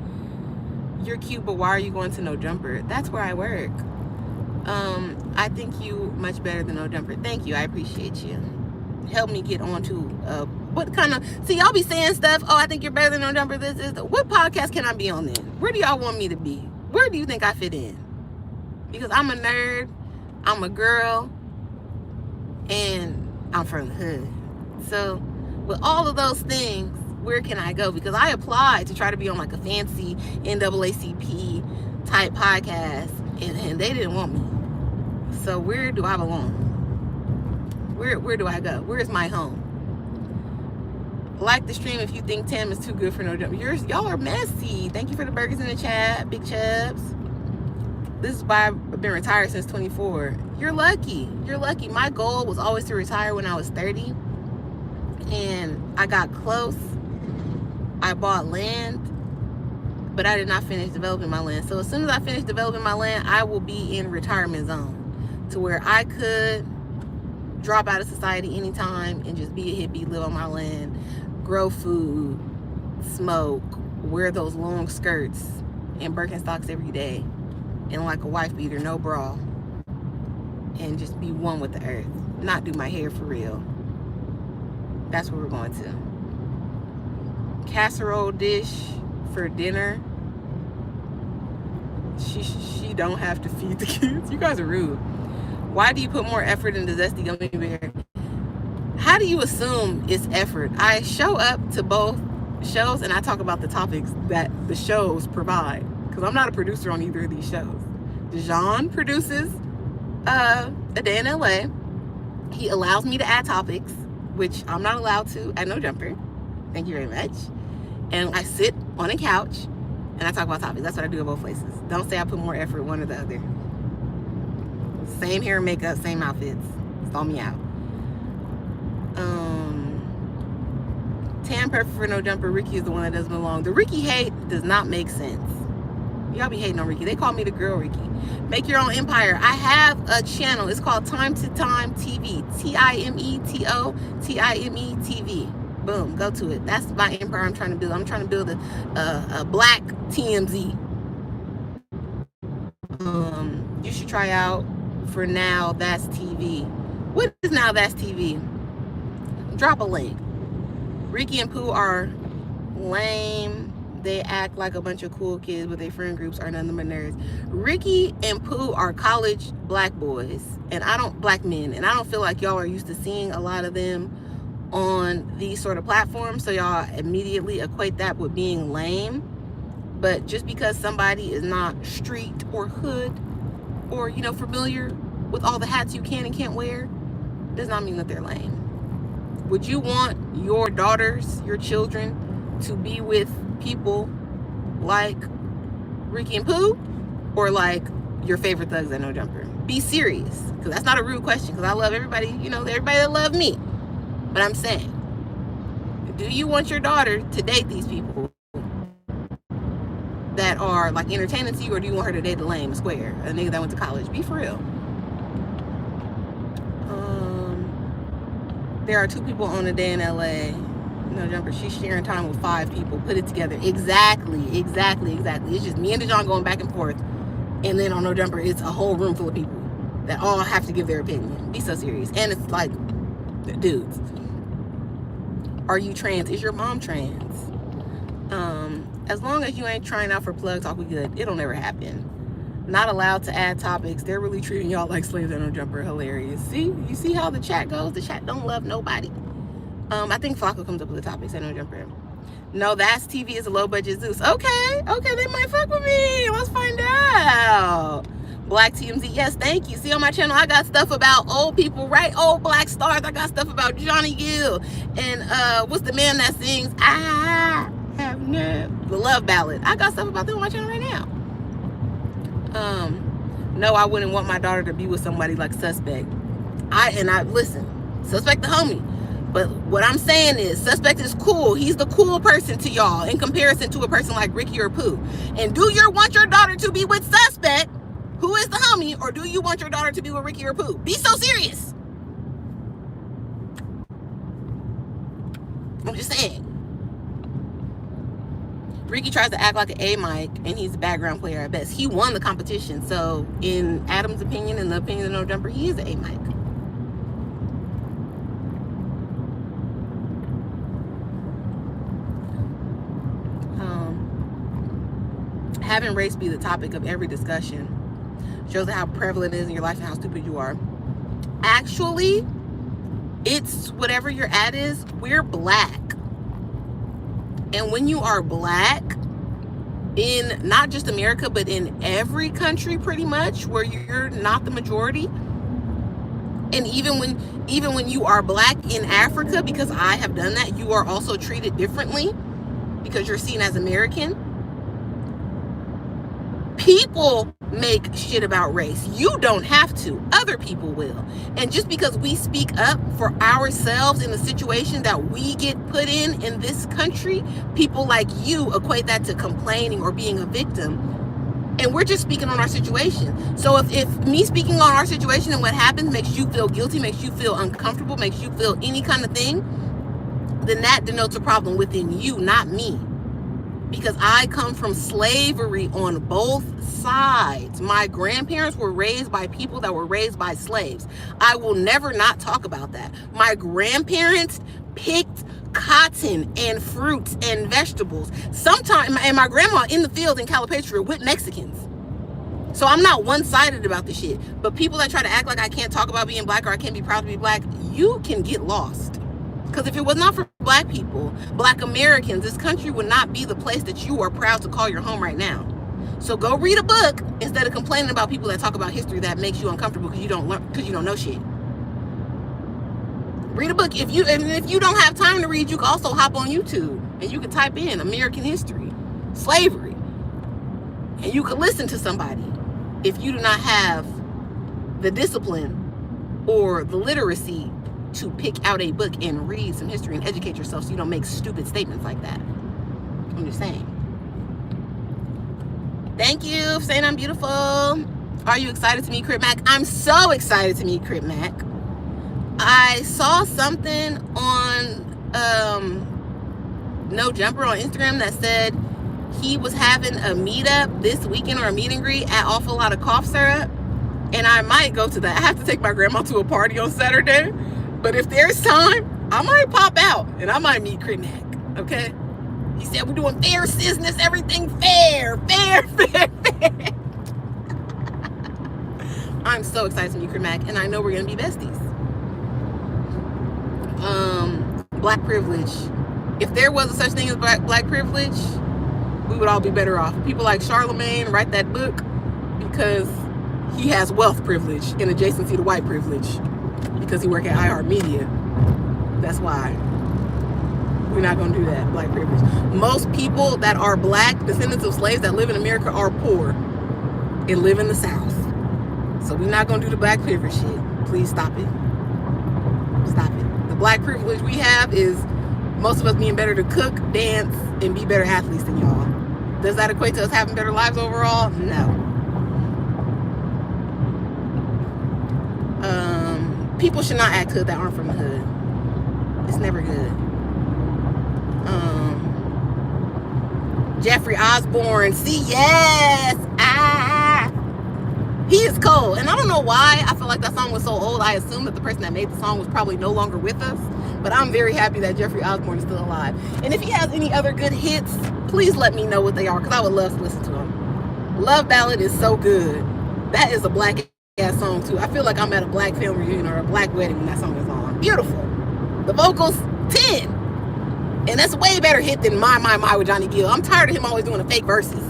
You're cute, but why are you going to No Jumper? That's where I work. I think you much better than No Jumper. Thank you. I appreciate you. Help me get on to what kind of, see, y'all be saying stuff. Oh, I think you're better than No Jumper. This is what podcast can I be on then? Where do y'all want me to be? Where do you think I fit in? Because I'm a nerd, I'm a girl, and I'm from the hood. So with all of those things, where can I go? Because I applied to try to be on like a fancy NAACP type podcast, and they didn't want me. So where do I belong? Where do I go? Where is my home? Like the stream if you think Tam is too good for No Jumper. Y'all are messy. Thank you for the burgers in the chat, Big Chubs. This is why I've been retired since 24. You're lucky. You're lucky. My goal was always to retire when I was 30. And I got close. I bought land, but I did not finish developing my land. So as soon as I finish developing my land, I will be in retirement zone to where I could drop out of society anytime and just be a hippie, live on my land, grow food, smoke, wear those long skirts and Birkenstocks every day, and like a wife beater, no bra, and just be one with the earth. Not do my hair for real. That's where we're going to. Casserole dish for dinner. She don't have to feed the kids. You guys are rude. Why do you put more effort into Zesty Gummy Bear? How do you assume it's effort? I show up to both shows and I talk about the topics that the shows provide. Because I'm not a producer on either of these shows. Dijon produces A Day in LA. He allows me to add topics, which I'm not allowed to at No Jumper. Thank you very much. And I sit on a couch and I talk about topics. That's what I do in both places. Don't say I put more effort one or the other. Same hair and makeup, same outfits. Saw me out. Tam perfect for No Jumper. Ricky is the one that doesn't belong. The Ricky hate does not make sense. Y'all be hating on Ricky. They call me the girl Ricky. Make your own empire. I have a channel. It's called Time to Time TV. TIMETO TIME TV. Boom. Go to it. That's my empire I'm trying to build. I'm trying to build a black TMZ. You should try out for Now That's TV. What is Now That's TV? Drop a link. Ricky and Pooh are lame. They act like a bunch of cool kids, but their friend groups are nothing but nerds. Ricky and Pooh are college black boys, and black men, and I don't feel like y'all are used to seeing a lot of them on these sort of platforms, so y'all immediately equate that with being lame. But just because somebody is not street or hood or, you know, familiar with all the hats you can and can't wear, does not mean that they're lame. Would you want your daughters, your children, to be with people like Ricky and Pooh, or like your favorite thugs at No Jumper? Be serious, because that's not a rude question, because I love everybody, you know, everybody that love me. But I'm saying, do you want your daughter to date these people that are like entertaining to you, or do you want her to date the lame square, a nigga that went to college? Be for real. There are 2 people on A Day in LA. No Jumper. She's sharing time with 5 people. Put it together. Exactly. It's just me and Dijon going back and forth. And then on No Jumper, it's a whole room full of people that all have to give their opinion. Be so serious. And it's like, dudes. Are you trans? Is your mom trans? As long as you ain't trying out for plug talk, we good. It'll never happen. Not allowed to add topics. They're really treating y'all like slaves at No Jumper. Hilarious. See? You see how the chat goes? The chat don't love nobody. I think Flacco comes up with the topic. Say no jumper. No, that's TV is a low budget Zeus. Okay, they might fuck with me. Let's find out. Black TMZ, yes, thank you. See, on my channel, I got stuff about old people, right? Old black stars. I got stuff about Johnny Gill and what's the man that sings I have no, the love ballad. I got stuff about them on my channel right now. No, I wouldn't want my daughter to be with somebody like Suspect. I listen, Suspect the homie. But what I'm saying is, Suspect is cool. He's the cool person to y'all in comparison to a person like Ricky or Pooh. And do you want your daughter to be with Suspect, who is the homie, or do you want your daughter to be with Ricky or Pooh? Be so serious. I'm just saying. Ricky tries to act like an A-Mike, and he's a background player at best. He won the competition. So in Adam's opinion and the opinion of No Jumper, he is an A-Mike. Having race be the topic of every discussion shows how prevalent it is in your life and how stupid you are. Actually, it's whatever your ad is. We're black. And when you are black, in not just America, but in every country pretty much, where you're not the majority, and even when you are black in Africa, because I have done that, you are also treated differently because you're seen as American. People make shit about race. You don't have to. Other people will. And just because we speak up for ourselves in the situation that we get put in this country, people like you equate that to complaining or being a victim. And we're just speaking on our situation. So if me speaking on our situation and what happens makes you feel guilty, makes you feel uncomfortable, makes you feel any kind of thing, then that denotes a problem within you, not me. Because I come from slavery on both sides. My grandparents were raised by people that were raised by slaves. I will never not talk about that. My grandparents picked cotton and fruits and vegetables. Sometimes, and my grandma in the field in Calipatria with Mexicans. So I'm not one-sided about this shit. But people that try to act like I can't talk about being black or I can't be proud to be black, you can get lost. Because if it was not for black people, black Americans, this country would not be the place that you are proud to call your home right now. So go read a book instead of complaining about people that talk about history that makes you uncomfortable because you don't learn, because you don't know shit. Read a book. If you don't have time to read, you can also hop on YouTube and you can type in American history, slavery, and you can listen to somebody. If you do not have the discipline or the literacy to pick out a book and read some history and educate yourself so you don't make stupid statements like that. I'm just saying. Thank you for saying I'm beautiful. Are you excited to meet Crip Mac? I'm so excited to meet Crip Mac. I saw something on No Jumper on Instagram that said he was having a meetup this weekend or a meet and greet at Awful Lot of Cough Syrup. And I might go to that. I have to take my grandma to a party on Saturday. But if there's time, I might pop out and I might meet Crip Mac, okay? He said, we're doing fair business, everything fair. I'm so excited to meet Crip Mac, and I know we're going to be besties. Black privilege. If there was a such thing as black privilege, we would all be better off. People like Charlemagne write that book because he has wealth privilege in adjacency to white privilege. Because he work at iHeartMedia. That's why we're not going to do that. Black privilege. Most people that are black descendants of slaves that live in America are poor and live in the South. So we're not going to do the black privilege shit. Please stop it. Stop it. The black privilege we have is most of us being better to cook, dance, and be better athletes than y'all. Does that equate to us having better lives overall? No. People should not act hood that aren't from the hood. It's never good. Jeffrey Osborne. See, yes. He is cold. And I don't know why I feel like that song was so old. I assumed that the person that made the song was probably no longer with us. But I'm very happy that Jeffrey Osborne is still alive. And if he has any other good hits, please let me know what they are, because I would love to listen to them. Love Ballad is so good. That is a black ass song too. I feel like I'm at a black family reunion or a black wedding when that song is on. Beautiful. The vocals, 10. And that's a way better hit than My with Johnny Gill. I'm tired of him always doing the fake verses.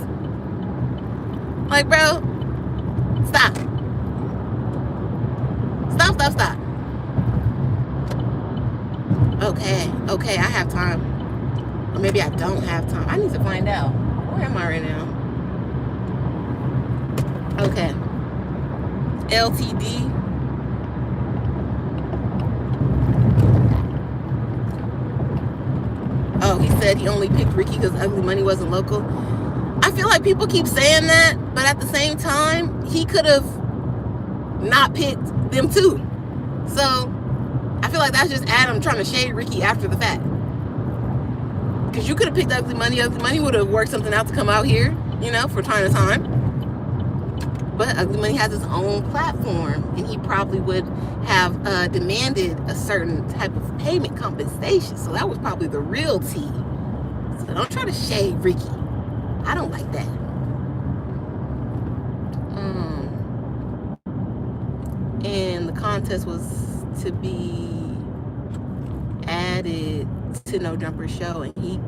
Like, bro, stop. Stop. Okay, I have time. Or maybe I don't have time. I need to find out. Where am I right now? Okay. LTD. Oh, he said he only picked Ricky because Ugly Money wasn't local. I feel like people keep saying that, but at the same time, he could have not picked them too. So I feel like that's just Adam trying to shade Ricky after the fact. Because you could have picked Ugly Money. Ugly Money would have worked something out to come out here, you know, for time to time. But Ugly Money has his own platform, and he probably would have demanded a certain type of payment compensation. So that was probably the real tea. So don't try to shade Ricky. I don't like that. And the contest was to be added to No Jumper show, and he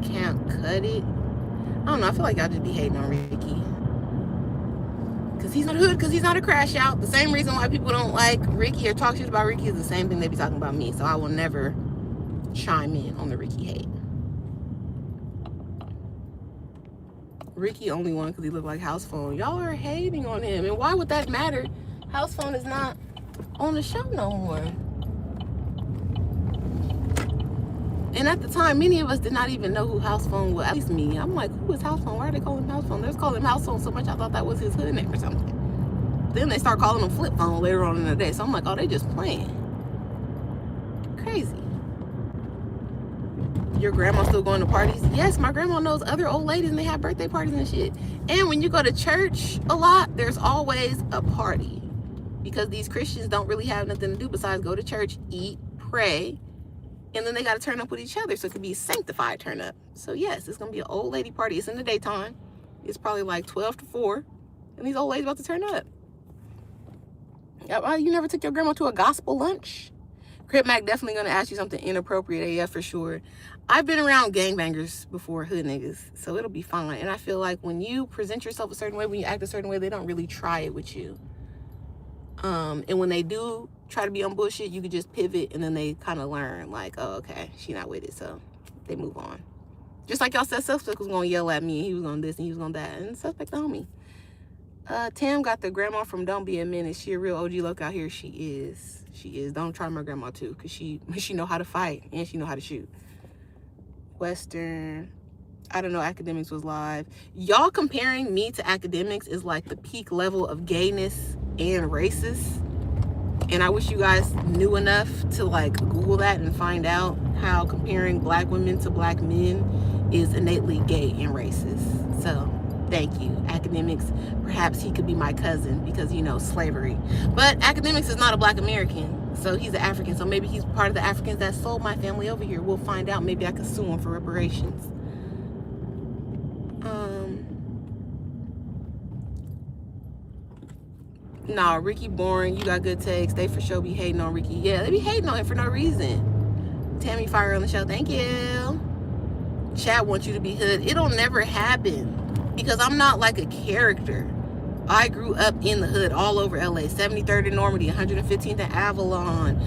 can't cut it. I don't know. I feel like y'all just be hating on Ricky. Because he's not hood, because he's not a crash out. The same reason why people don't like Ricky or talk shit about Ricky is the same thing they be talking about me. So I will never chime in on the Ricky hate. Ricky only won because he looked like House Phone. Y'all are hating on him. And why would that matter? House Phone is not on the show no more. And at the time, many of us did not even know who House Phone was. At least me. I'm like, who is House Phone? Why are they calling him House Phone? They're calling him House Phone so much I thought that was his hood name or something. Then they start calling him Flip Phone later on in the day. So I'm like, oh, they just playing. Crazy. Your grandma still going to parties? Yes, my grandma knows other old ladies and they have birthday parties and shit. And when you go to church a lot, there's always a party. Because these Christians don't really have nothing to do besides go to church, eat, pray, and then they got to turn up with each other. So it could be a sanctified turn up. So yes, it's going to be an old lady party. It's in the daytime. It's probably like 12 to 4. And these old ladies about to turn up. You never took your grandma to a gospel lunch? Crip Mac definitely going to ask you something inappropriate AF for sure. I've been around gangbangers before, hood niggas. So it'll be fine. And I feel like when you present yourself a certain way, when you act a certain way, they don't really try it with you. And when they do try to be on bullshit, you could just pivot and then they kind of learn like, oh, okay, she not with it. So they move on. Just like y'all said Suspect was going to yell at me. He was going to this and he was going to that. And Suspect the homie. Tam got the grandma from Don't Be a Minute. She a real OG look out here. She is. Don't try my grandma too. Because she know how to fight and she know how to shoot. Western. I don't know. Academics was live. Y'all comparing me to Academics is like the peak level of gayness and racist. And I wish you guys knew enough to like Google that and find out how comparing black women to black men is innately gay and racist. So thank you. Academics, perhaps he could be my cousin because, you know, slavery. But Academics is not a black American. So he's an African. So maybe he's part of the Africans that sold my family over here. We'll find out. Maybe I could sue him for reparations. Nah, Ricky boring. You got good takes. They for sure be hating on Ricky. Yeah, they be hating on him for no reason. Tammy Fire on the show. Thank you. Chat wants you to be hood. It'll never happen because I'm not like a character. I grew up in the hood all over LA. 73rd in Normandy, 115th at Avalon,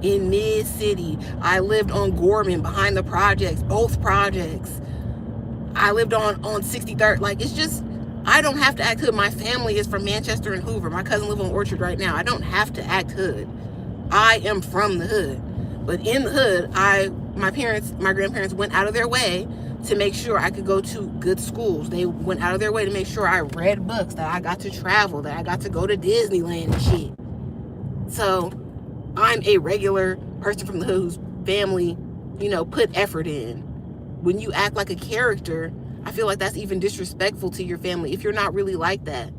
in Mid-City. I lived on Gorman behind the projects, both projects. I lived on 63rd. Like, it's just, I don't have to act hood. My family is from Manchester and Hoover. My cousin lives on Orchard right now. I don't have to act hood. I am from the hood. But in the hood, my grandparents went out of their way to make sure I could go to good schools. They went out of their way to make sure I read books, that I got to travel, that I got to go to Disneyland and shit. So I'm a regular person from the hood whose family, you know, put effort in. When you act like a character, I feel like that's even disrespectful to your family if you're not really like that.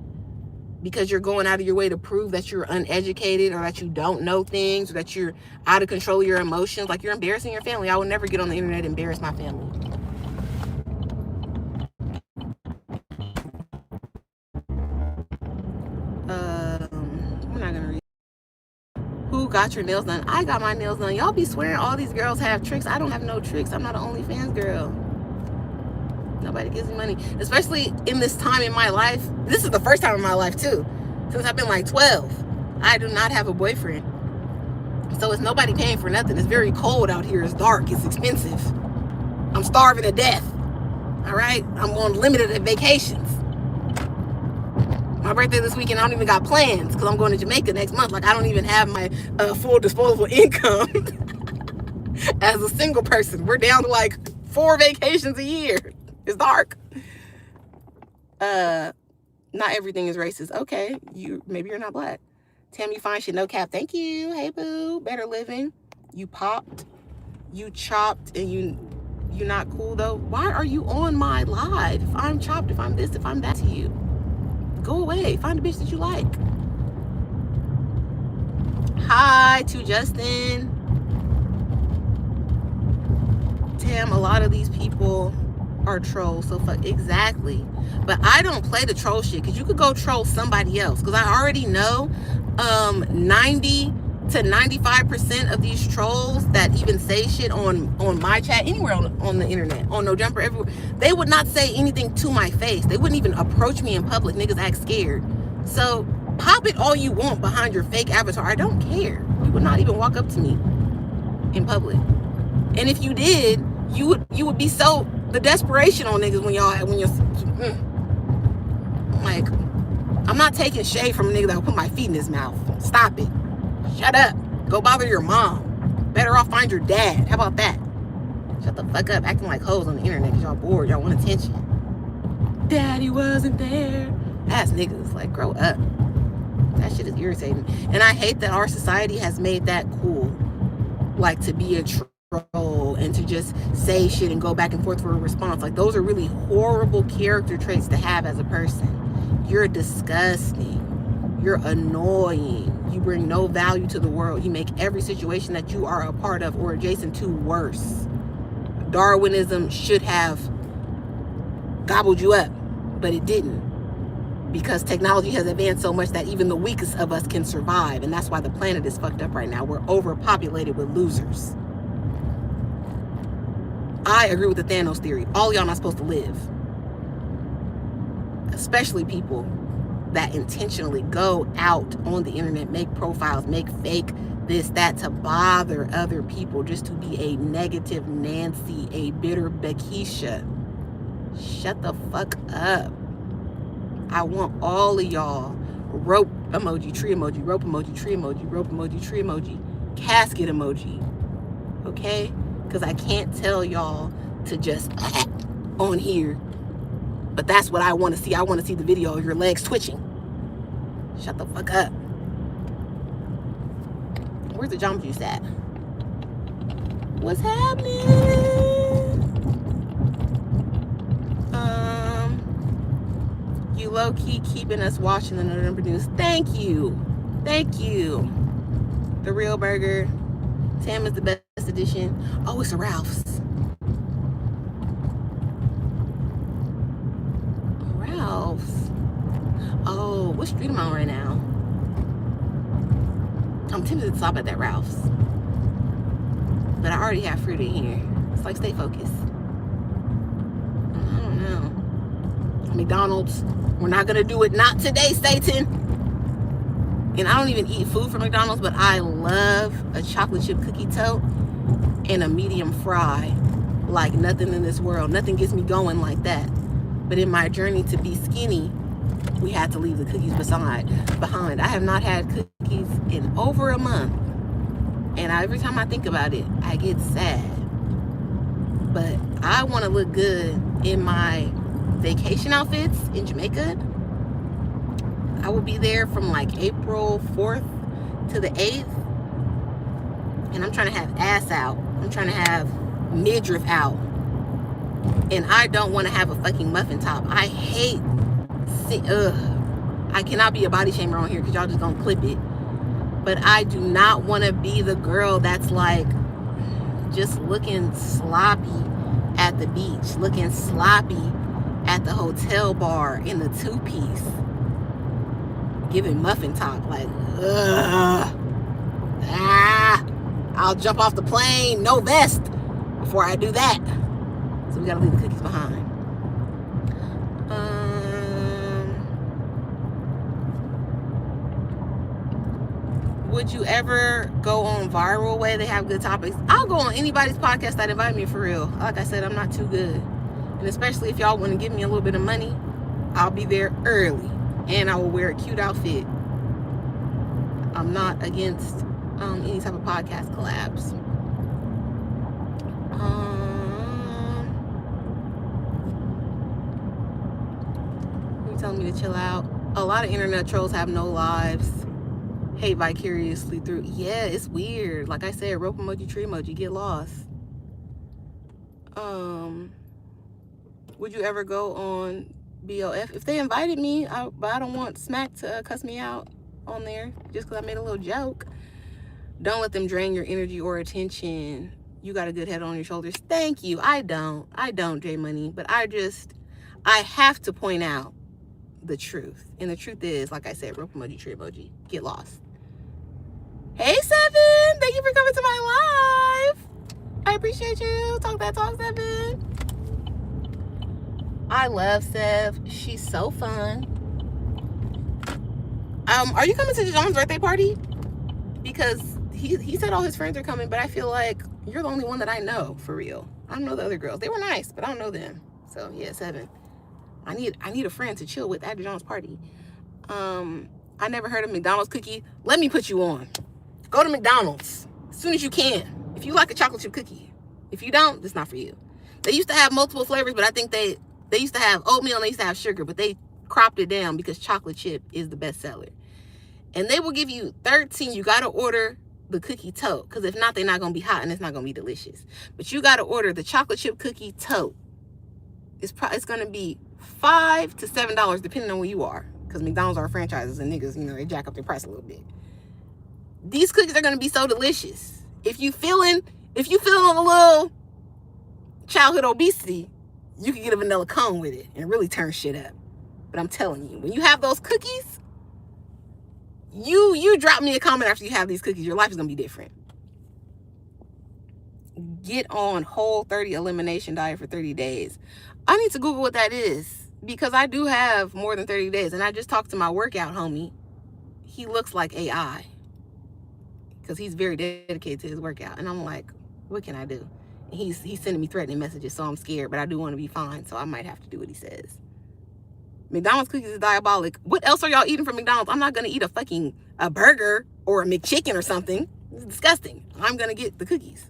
Because you're going out of your way to prove that you're uneducated or that you don't know things or that you're out of control of your emotions. Like, you're embarrassing your family. I would never get on the internet and embarrass my family. We're not gonna read. Who got your nails done? I got my nails done. Y'all be swearing all these girls have tricks. I don't have no tricks. I'm not an OnlyFans girl. Nobody gives me money. Especially in this time in my life. This is the first time in my life, too. Since I've been like 12. I do not have a boyfriend. So it's nobody paying for nothing. It's very cold out here. It's dark. It's expensive. I'm starving to death. All right? I'm on limited vacations. My birthday this weekend, I don't even got plans because I'm going to Jamaica next month. Like, I don't even have my full disposable income as a single person. We're down to like 4 vacations a year. It's dark. Not everything is racist. Okay, maybe you're not black. Tam, you fine shit, no cap. Thank you. Hey, boo. Better living. You popped. You chopped, and you're not cool though. Why are you on my live? If I'm chopped, if I'm this, if I'm that to you. Go away. Find a bitch that you like. Hi to Justin. Tam, a lot of these people are trolls. So fuck, exactly. But I don't play the troll shit because you could go troll somebody else. Because I already know 90 to 95% of these trolls that even say shit on my chat, anywhere on the internet, on No Jumper, everywhere, they would not say anything to my face. They wouldn't even approach me in public. Niggas act scared. So pop it all you want behind your fake avatar. I don't care. You would not even walk up to me in public. And if you did, you would be so the desperation on niggas when you're like, I'm not taking shade from a nigga that will put my feet in his mouth. Stop it. Shut up. Go bother your mom. Better off find your dad. How about that? Shut the fuck up acting like hoes on the internet because y'all bored. Y'all want attention. Daddy wasn't there. Ass niggas. Like, grow up. That shit is irritating. And I hate that our society has made that cool. Like, to be a troll and to just say shit and go back and forth for a response. Like, those are really horrible character traits to have as a person. You're disgusting. You're annoying. You bring no value to the world. You make every situation that you are a part of or adjacent to worse. Darwinism should have gobbled you up, but it didn't. Because technology has advanced so much that even the weakest of us can survive. And that's why the planet is fucked up right now. We're overpopulated with losers. I agree with the Thanos theory. All y'all not supposed to live. Especially people that intentionally go out on the internet, make profiles, make fake this, that, to bother other people, just to be a negative Nancy, a bitter Bekisha. Shut the fuck up. I want all of y'all rope emoji, tree emoji, rope emoji, tree emoji, rope emoji, tree emoji, casket emoji. Okay? Because I can't tell y'all to just on here. But that's what I want to see. I want to see the video of your legs twitching. Shut the fuck up. Where's the Jamba Juice at? What's happening? You low-key keeping us watching the November news. Thank you. Thank you. The Real Burger. Tam is the best edition. Oh, it's a Ralph's. Ralph's. Oh, what street am I on right now? I'm tempted to stop at that Ralph's. But I already have fruit in here. It's like, stay focused. I don't know. McDonald's. We're not going to do it. Not today, Satan. And I don't even eat food from McDonald's, but I love a chocolate chip cookie tote and a medium fry like nothing in this world. Nothing gets me going like that. But in my journey to be skinny, we had to leave the cookies behind. I have not had cookies in over a month. And every time I think about it, I get sad. But I want to look good in my vacation outfits in Jamaica. I will be there from like April 4th to the 8th. And I'm trying to have ass out. I'm trying to have midriff out. And I don't want to have a fucking muffin top. I hate, I cannot be a body shamer on here because y'all just gonna clip it. But I do not want to be the girl that's like just looking sloppy at the beach, looking sloppy at the hotel bar in the two-piece, giving muffin talk like, ugh, I'll jump off the plane, no vest, before I do that. So we gotta leave the cookies behind. Would you ever go on Viral Way? They have good topics. I'll go on anybody's podcast that invite me, for real. Like I said, I'm not too good. And especially if y'all want to give me a little bit of money, I'll be there early. And I will wear a cute outfit. I'm not against any type of podcast collabs. You're telling me to chill out. A lot of internet trolls have no lives. Hate vicariously through. Yeah, it's weird. Like I said, rope emoji, tree emoji, get lost. Would you ever go on BOF? If they invited me, but I don't want Smack to cuss me out on there just because I made a little joke. Don't let them drain your energy or attention. You got a good head on your shoulders. Thank you. I don't, J Money, but I have to point out the truth. And the truth is, like I said, rope emoji, tree emoji, get lost. Hey, Seven. Thank you for coming to my live. I appreciate you. Talk that talk, Seven. I love Sev. She's so fun. Are you coming to John's birthday party? Because he said all his friends are coming, but I feel like you're the only one that I know, for real. I don't know the other girls. They were nice, but I don't know them. So, yeah, Seven. I need a friend to chill with at John's party. I never heard of McDonald's cookie. Let me put you on. Go to McDonald's as soon as you can. If you like a chocolate chip cookie. If you don't, it's not for you. They used to have multiple flavors, but I think they used to have oatmeal and they used to have sugar, but they cropped it down because chocolate chip is the best seller. And they will give you 13. You got to order the cookie tote, because if not, they're not going to be hot and it's not going to be delicious. But you got to order the chocolate chip cookie tote. It's going to be $5 to $7 depending on where you are, because McDonald's are franchises and niggas, they jack up their price a little bit. These cookies are going to be so delicious. If you feeling a little childhood obesity, you can get a vanilla cone with it and really turn shit up. But I'm telling you, when you have those cookies, you drop me a comment after you have these cookies, your life is going to be different. Get on Whole30 elimination diet for 30 days. I need to Google what that is, because I do have more than 30 days. And I just talked to my workout homie. He looks like AI, because he's very dedicated to his workout. And I'm like, what can I do? And he's sending me threatening messages, so I'm scared. But I do want to be fine, so I might have to do what he says. McDonald's cookies is diabolic. What else are y'all eating from McDonald's? I'm not going to eat a burger or a McChicken or something. It's disgusting. I'm going to get the cookies.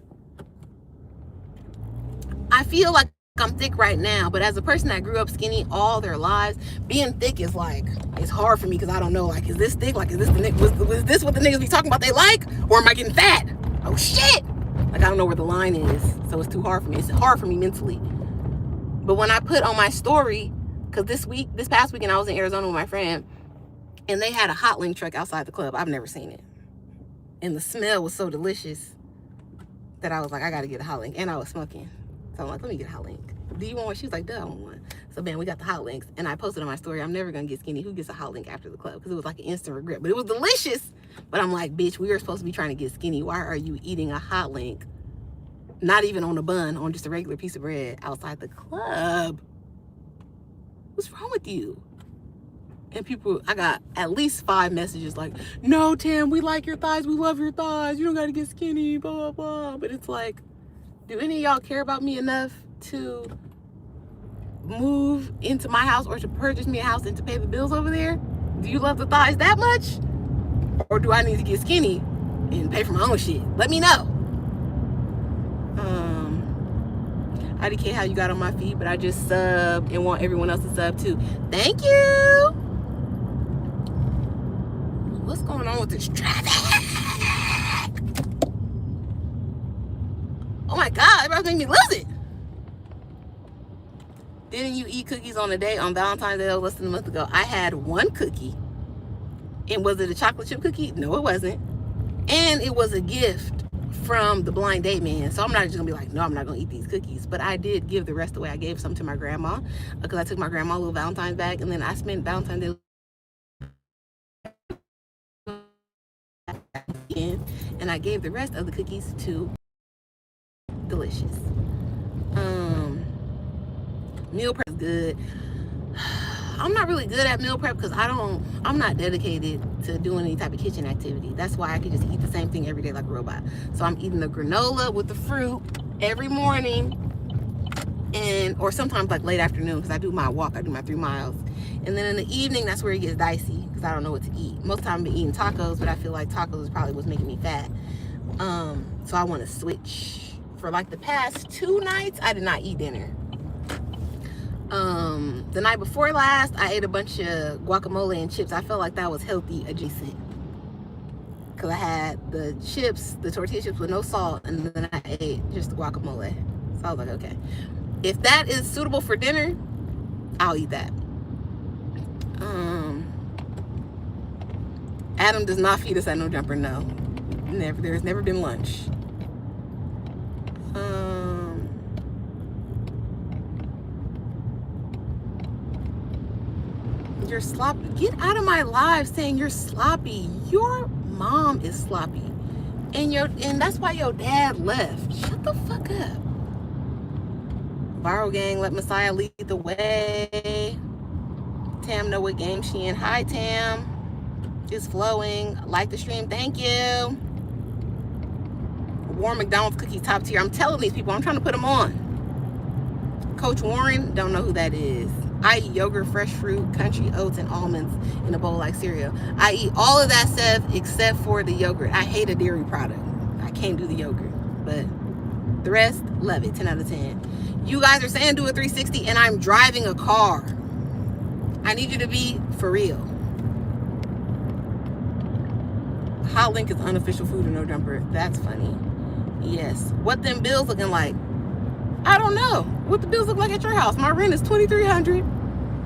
I feel like I'm thick right now, but as a person that grew up skinny all their lives, being thick is like, it's hard for me, because I don't know, like, is this thick? Like, is this was this what the niggas be talking about they like? Or am I getting fat? Oh, shit. Like, I don't know where the line is, so it's too hard for me. It's hard for me mentally. But when I put on my story, because this past weekend, I was in Arizona with my friend, and they had a hot link truck outside the club. I've never seen it. And the smell was so delicious that I was like, I got to get a hot link. And I was smoking. So I'm like, let me get a hot link. Do you want one? She was like, duh, I want one. So, man, we got the hot links. And I posted on my story, I'm never going to get skinny. Who gets a hot link after the club? Because it was like an instant regret. But it was delicious. But I'm like, bitch, we were supposed to be trying to get skinny. Why are you eating a hot link? Not even on a bun, on just a regular piece of bread outside the club. What's wrong with you? And people, I got at least 5 messages like, no, Tim, we like your thighs. We love your thighs. You don't got to get skinny, blah, blah, blah. But it's like, do any of y'all care about me enough to move into my house or to purchase me a house and to pay the bills over there? Do you love the thighs that much? Or do I need to get skinny and pay for my own shit? Let me know. I didn't care how you got on my feed, but I just subbed and want everyone else to sub too. Thank you. What's going on with this traffic? Oh my God, it's about to make me lose it. Didn't you eat cookies on Valentine's Day less than a month ago? I had one cookie. And was it a chocolate chip cookie? No, it wasn't. And it was a gift from the blind date man. So I'm not just gonna be like, no, I'm not gonna eat these cookies. But I did give the rest away. I gave some to my grandma, because I took my grandma a little Valentine's bag, and then I spent Valentine's Day and I gave the rest of the cookies to Delicious. Meal prep is good. I'm not really good at meal prep because I'm not dedicated to doing any type of kitchen activity. That's why I can just eat the same thing every day like a robot. So I'm eating the granola with the fruit every morning, or sometimes like late afternoon, because I do my walk, I do my 3 miles. And then in the evening, that's where it gets dicey because I don't know what to eat. Most of the time I've been eating tacos, but I feel like tacos is probably what's making me fat. So I want to switch. For like the past 2 nights, I did not eat dinner. The night before last, I ate a bunch of guacamole and chips. I felt like that was healthy adjacent, because I had the chips, the tortilla chips with no salt, and then I ate just the guacamole. So I was like, okay, if that is suitable for dinner, I'll eat that. Adam does not feed us at No Jumper. No, never. There's never been lunch. You're sloppy. Get out of my live saying you're sloppy. Your mom is sloppy, and that's why your dad left. Shut the fuck up. Viral gang, let Messiah lead the way. Tam know what game she in. Hi Tam. It's flowing. Like the stream. Thank you. Warren McDonald's cookie top tier. I'm telling these people, I'm trying to put them on. Coach Warren, don't know who that is. I eat yogurt, fresh fruit, country oats, and almonds in a bowl like cereal. I eat all of that stuff except for the yogurt. I hate a dairy product. I can't do the yogurt. But the rest, love it. 10 out of 10. You guys are saying do a 360 and I'm driving a car. I need you to be for real. Hot Link is unofficial food in No Jumper. That's funny. Yes. What them bills looking like? I don't know what the bills look like at your house. My rent is $2,300.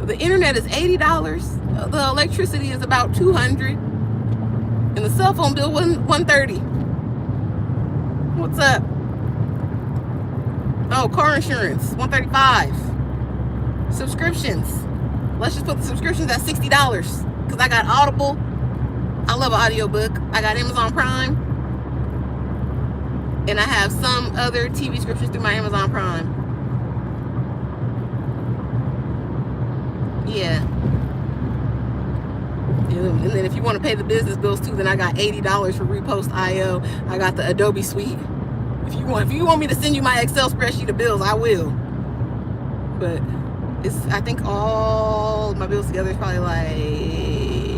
The internet is $80. The electricity is about $200, and the cell phone bill was $130. What's up? Oh, car insurance $135. Subscriptions. Let's just put the subscriptions at $60 because I got Audible. I love an audiobook. I got Amazon Prime. And I have some other TV subscriptions through my Amazon Prime. Yeah. And then if you want to pay the business bills too, then I got $80 for Repost.io. I got the Adobe Suite. If you want me to send you my Excel spreadsheet of bills, I will. But I think all my bills together is probably like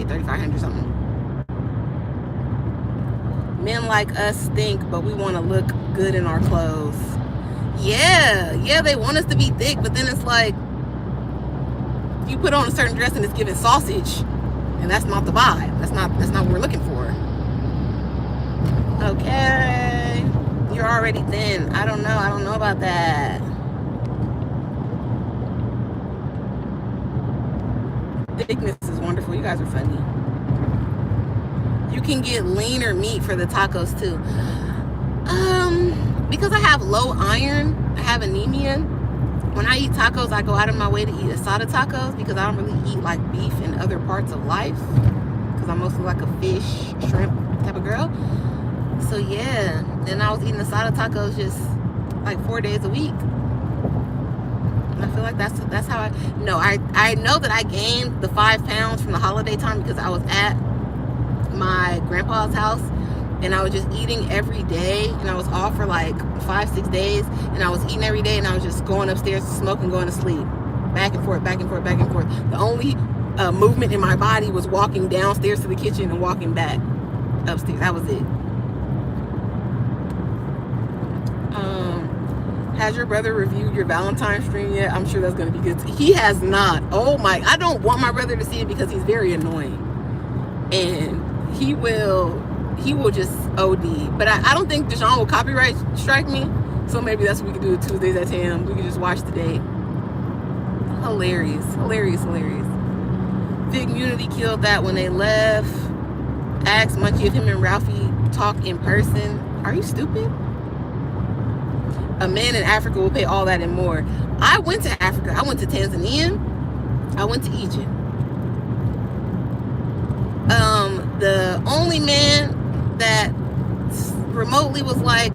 $3,500 something. Men like us stink, but we want to look good in our clothes. Yeah, they want us to be thick, but then it's like you put on a certain dress and it's giving sausage, and that's not the vibe. That's not what we're looking for. Okay, you're already thin. I don't know about that. Thickness is wonderful. You guys are funny. You can get leaner meat for the tacos too. Because I have low iron, I have anemia. When I eat tacos, I go out of my way to eat asada tacos because I don't really eat like beef in other parts of life. Because I'm mostly like a fish, shrimp type of girl. So yeah, and I was eating asada tacos just like 4 days a week. And I feel like that's how I know that I gained the 5 pounds from the holiday time because I was at my grandpa's house and I was just eating every day, and I was off for like 5-6 days, and I was eating every day, and I was just going upstairs to smoke and going to sleep, back and forth. The only movement in my body was walking downstairs to the kitchen and walking back upstairs. That was it. Has your brother reviewed your Valentine's stream yet? I'm sure that's going to be good. He has not. Oh my, I don't want my brother to see it because he's very annoying, and he will just OD. But I don't think Deshaun will copyright strike me. So maybe that's what we could do Tuesdays at 10. We can just watch the date. Hilarious. Big Unity killed that when they left. Asked Monkey if him and Ralphie talk in person. Are you stupid? A man in Africa will pay all that and more. I went to Africa. I went to Tanzania. I went to Egypt. The only man that remotely was like,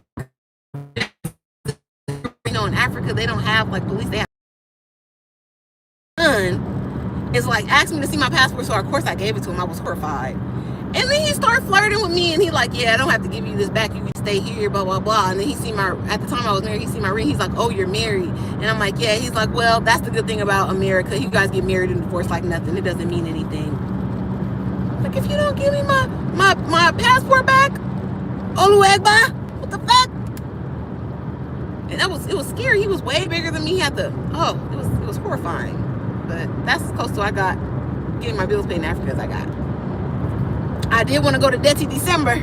you know, in Africa, they don't have like police. They have is like asked me to see my passport, so of course I gave it to him. I was horrified. And then he started flirting with me, and he like, yeah, I don't have to give you this back. You can stay here, blah, blah, blah. And then he see my, at the time I was married, he see my ring. He's like, oh, you're married. And I'm like, yeah. He's like, well, that's the good thing about America. You guys get married and divorced like nothing. It doesn't mean anything. Like, if you don't give me my passport back, Oluwagba, what the fuck? And it was scary. He was way bigger than me. He had it was horrifying. But that's as close to I got getting my bills paid in Africa as I got. I did want to go to Deti December,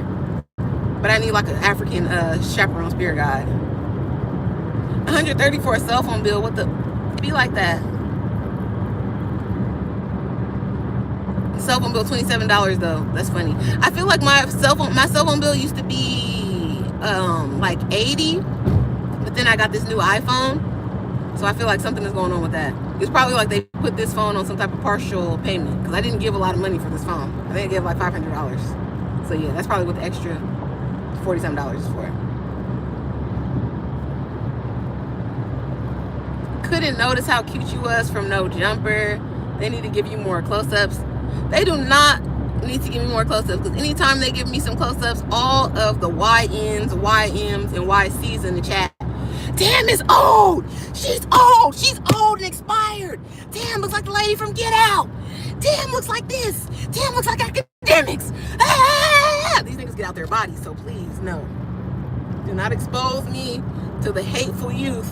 but I need like an African chaperone spirit guide. $130 for a cell phone bill. What the? Be like that. Cell phone bill $27 though. That's funny. I feel like my cell phone bill used to be like $80, but then I got this new iPhone, so I feel like something is going on with that. It's probably like they put this phone on some type of partial payment, because I didn't give a lot of money for this phone. I think I gave like $500. So yeah, that's probably what the extra $47 is for. Couldn't notice how cute you was from no jumper. They need to give you more close-ups. They do not need to give me more close-ups, because anytime they give me some close-ups, all of the YNs, YMs, and YCs in the chat, damn, it's old. She's old. She's old and expired. Damn, looks like the lady from Get Out. Damn, looks like this. Damn, looks like academics. Ah! These niggas get out their bodies, so please, no. Do not expose me to the hateful youth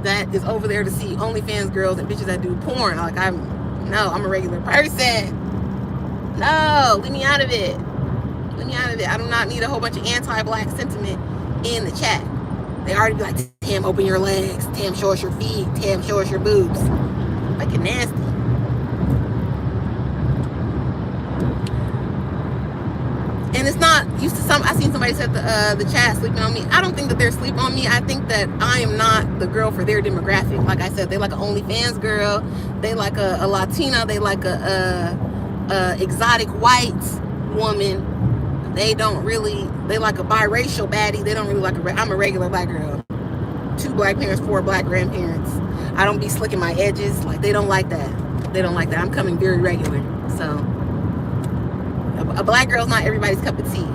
that is over there to see OnlyFans girls and bitches that do porn. Like, I'm a regular person. No, leave me out of it. Leave me out of it. I do not need a whole bunch of anti-black sentiment in the chat. They already be like, Tam, open your legs. Tam, show us your feet. Tam, show us your boobs. Fucking nasty. And it's not used to some. I seen somebody said the chat sleeping on me. I don't think that they're sleeping on me. I think that I am not the girl for their demographic. Like I said, they like an OnlyFans girl. They like a Latina. They like a exotic white woman. They like a biracial baddie. They don't really like I'm a regular black girl. 2 black parents, 4 black grandparents. I don't be slicking my edges. Like, they don't like that. They don't like that. I'm coming very regular. So, a black girl's not everybody's cup of tea.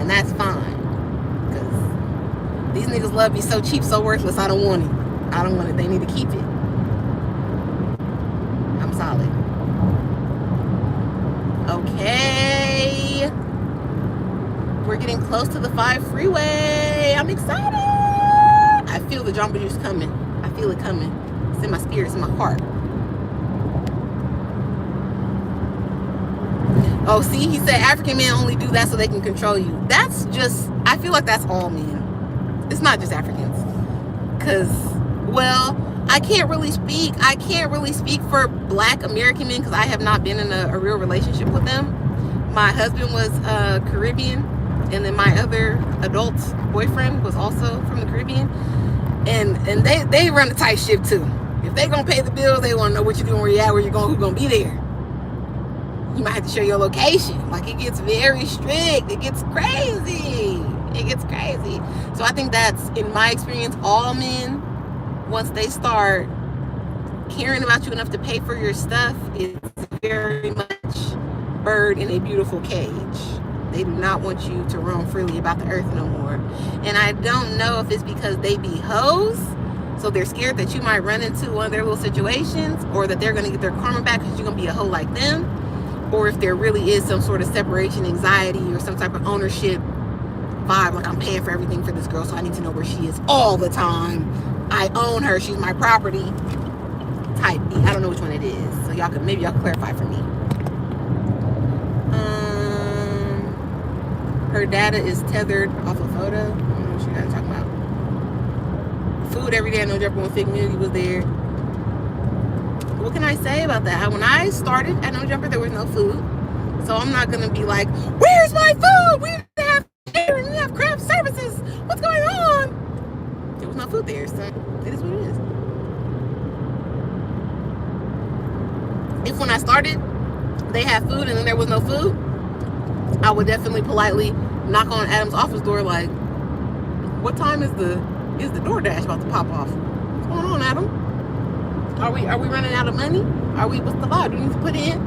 And that's fine. Because these niggas love me so cheap, so worthless, I don't want it. I don't want it. They need to keep it. I'm solid. Okay. We're getting close to the 5 freeway. I'm excited. I feel the Jamba Juice coming. I feel it coming. It's in my spirit. It's in my heart. Oh, see, he said African men only do that so they can control you. That's just, I feel like that's all men. It's not just Africans. Because, well, I can't really speak for black American men, because I have not been in a real relationship with them. My husband was Caribbean. And then my other adult boyfriend was also from the Caribbean. And they run a tight ship too. If they gonna pay the bills, they wanna know what you're doing, where you at, where you're going, who's gonna be there. You might have to share your location. Like, it gets very strict. It gets crazy. It gets crazy. So I think that's, in my experience, all men, once they start caring about you enough to pay for your stuff, it's very much bird in a beautiful cage. They do not want you to roam freely about the earth no more. And I don't know if it's because they be hoes, so they're scared that you might run into one of their little situations, or that they're going to get their karma back because you're going to be a hoe like them, or if there really is some sort of separation anxiety or some type of ownership vibe, like, I'm paying for everything for this girl, so I need to know where she is all the time. I own her. She's my property type. I don't know which one it is. So maybe y'all can clarify for me. Her data is tethered off a photo. I don't know what you guys talking about. Food every day at No Jumper when Fig Community was there. What can I say about that? When I started at No Jumper, there was no food. So I'm not going to be like, where's my food? We didn't have catering. We have craft services. What's going on? There was no food there, so it is what it is. If when I started, they had food and then there was no food, I would definitely politely knock on Adam's office door like, what time is the DoorDash about to pop off? What's going on, Adam? Are we running out of money? What's the vibe? Do we need to put in?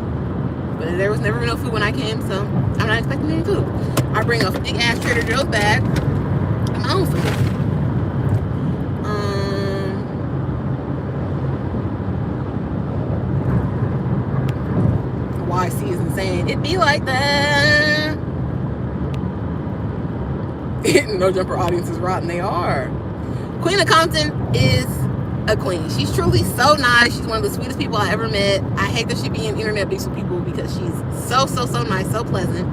But there was never no food when I came, so I'm not expecting any food. I bring a big ass Trader Joe's bag and my own food. YC is insane. It be like that. No Jumper audience is rotten. They are. Queen of Compton is a queen. She's truly so nice. She's one of the sweetest people I ever met. I hate that she be in internet beefs with people because she's so nice, so pleasant.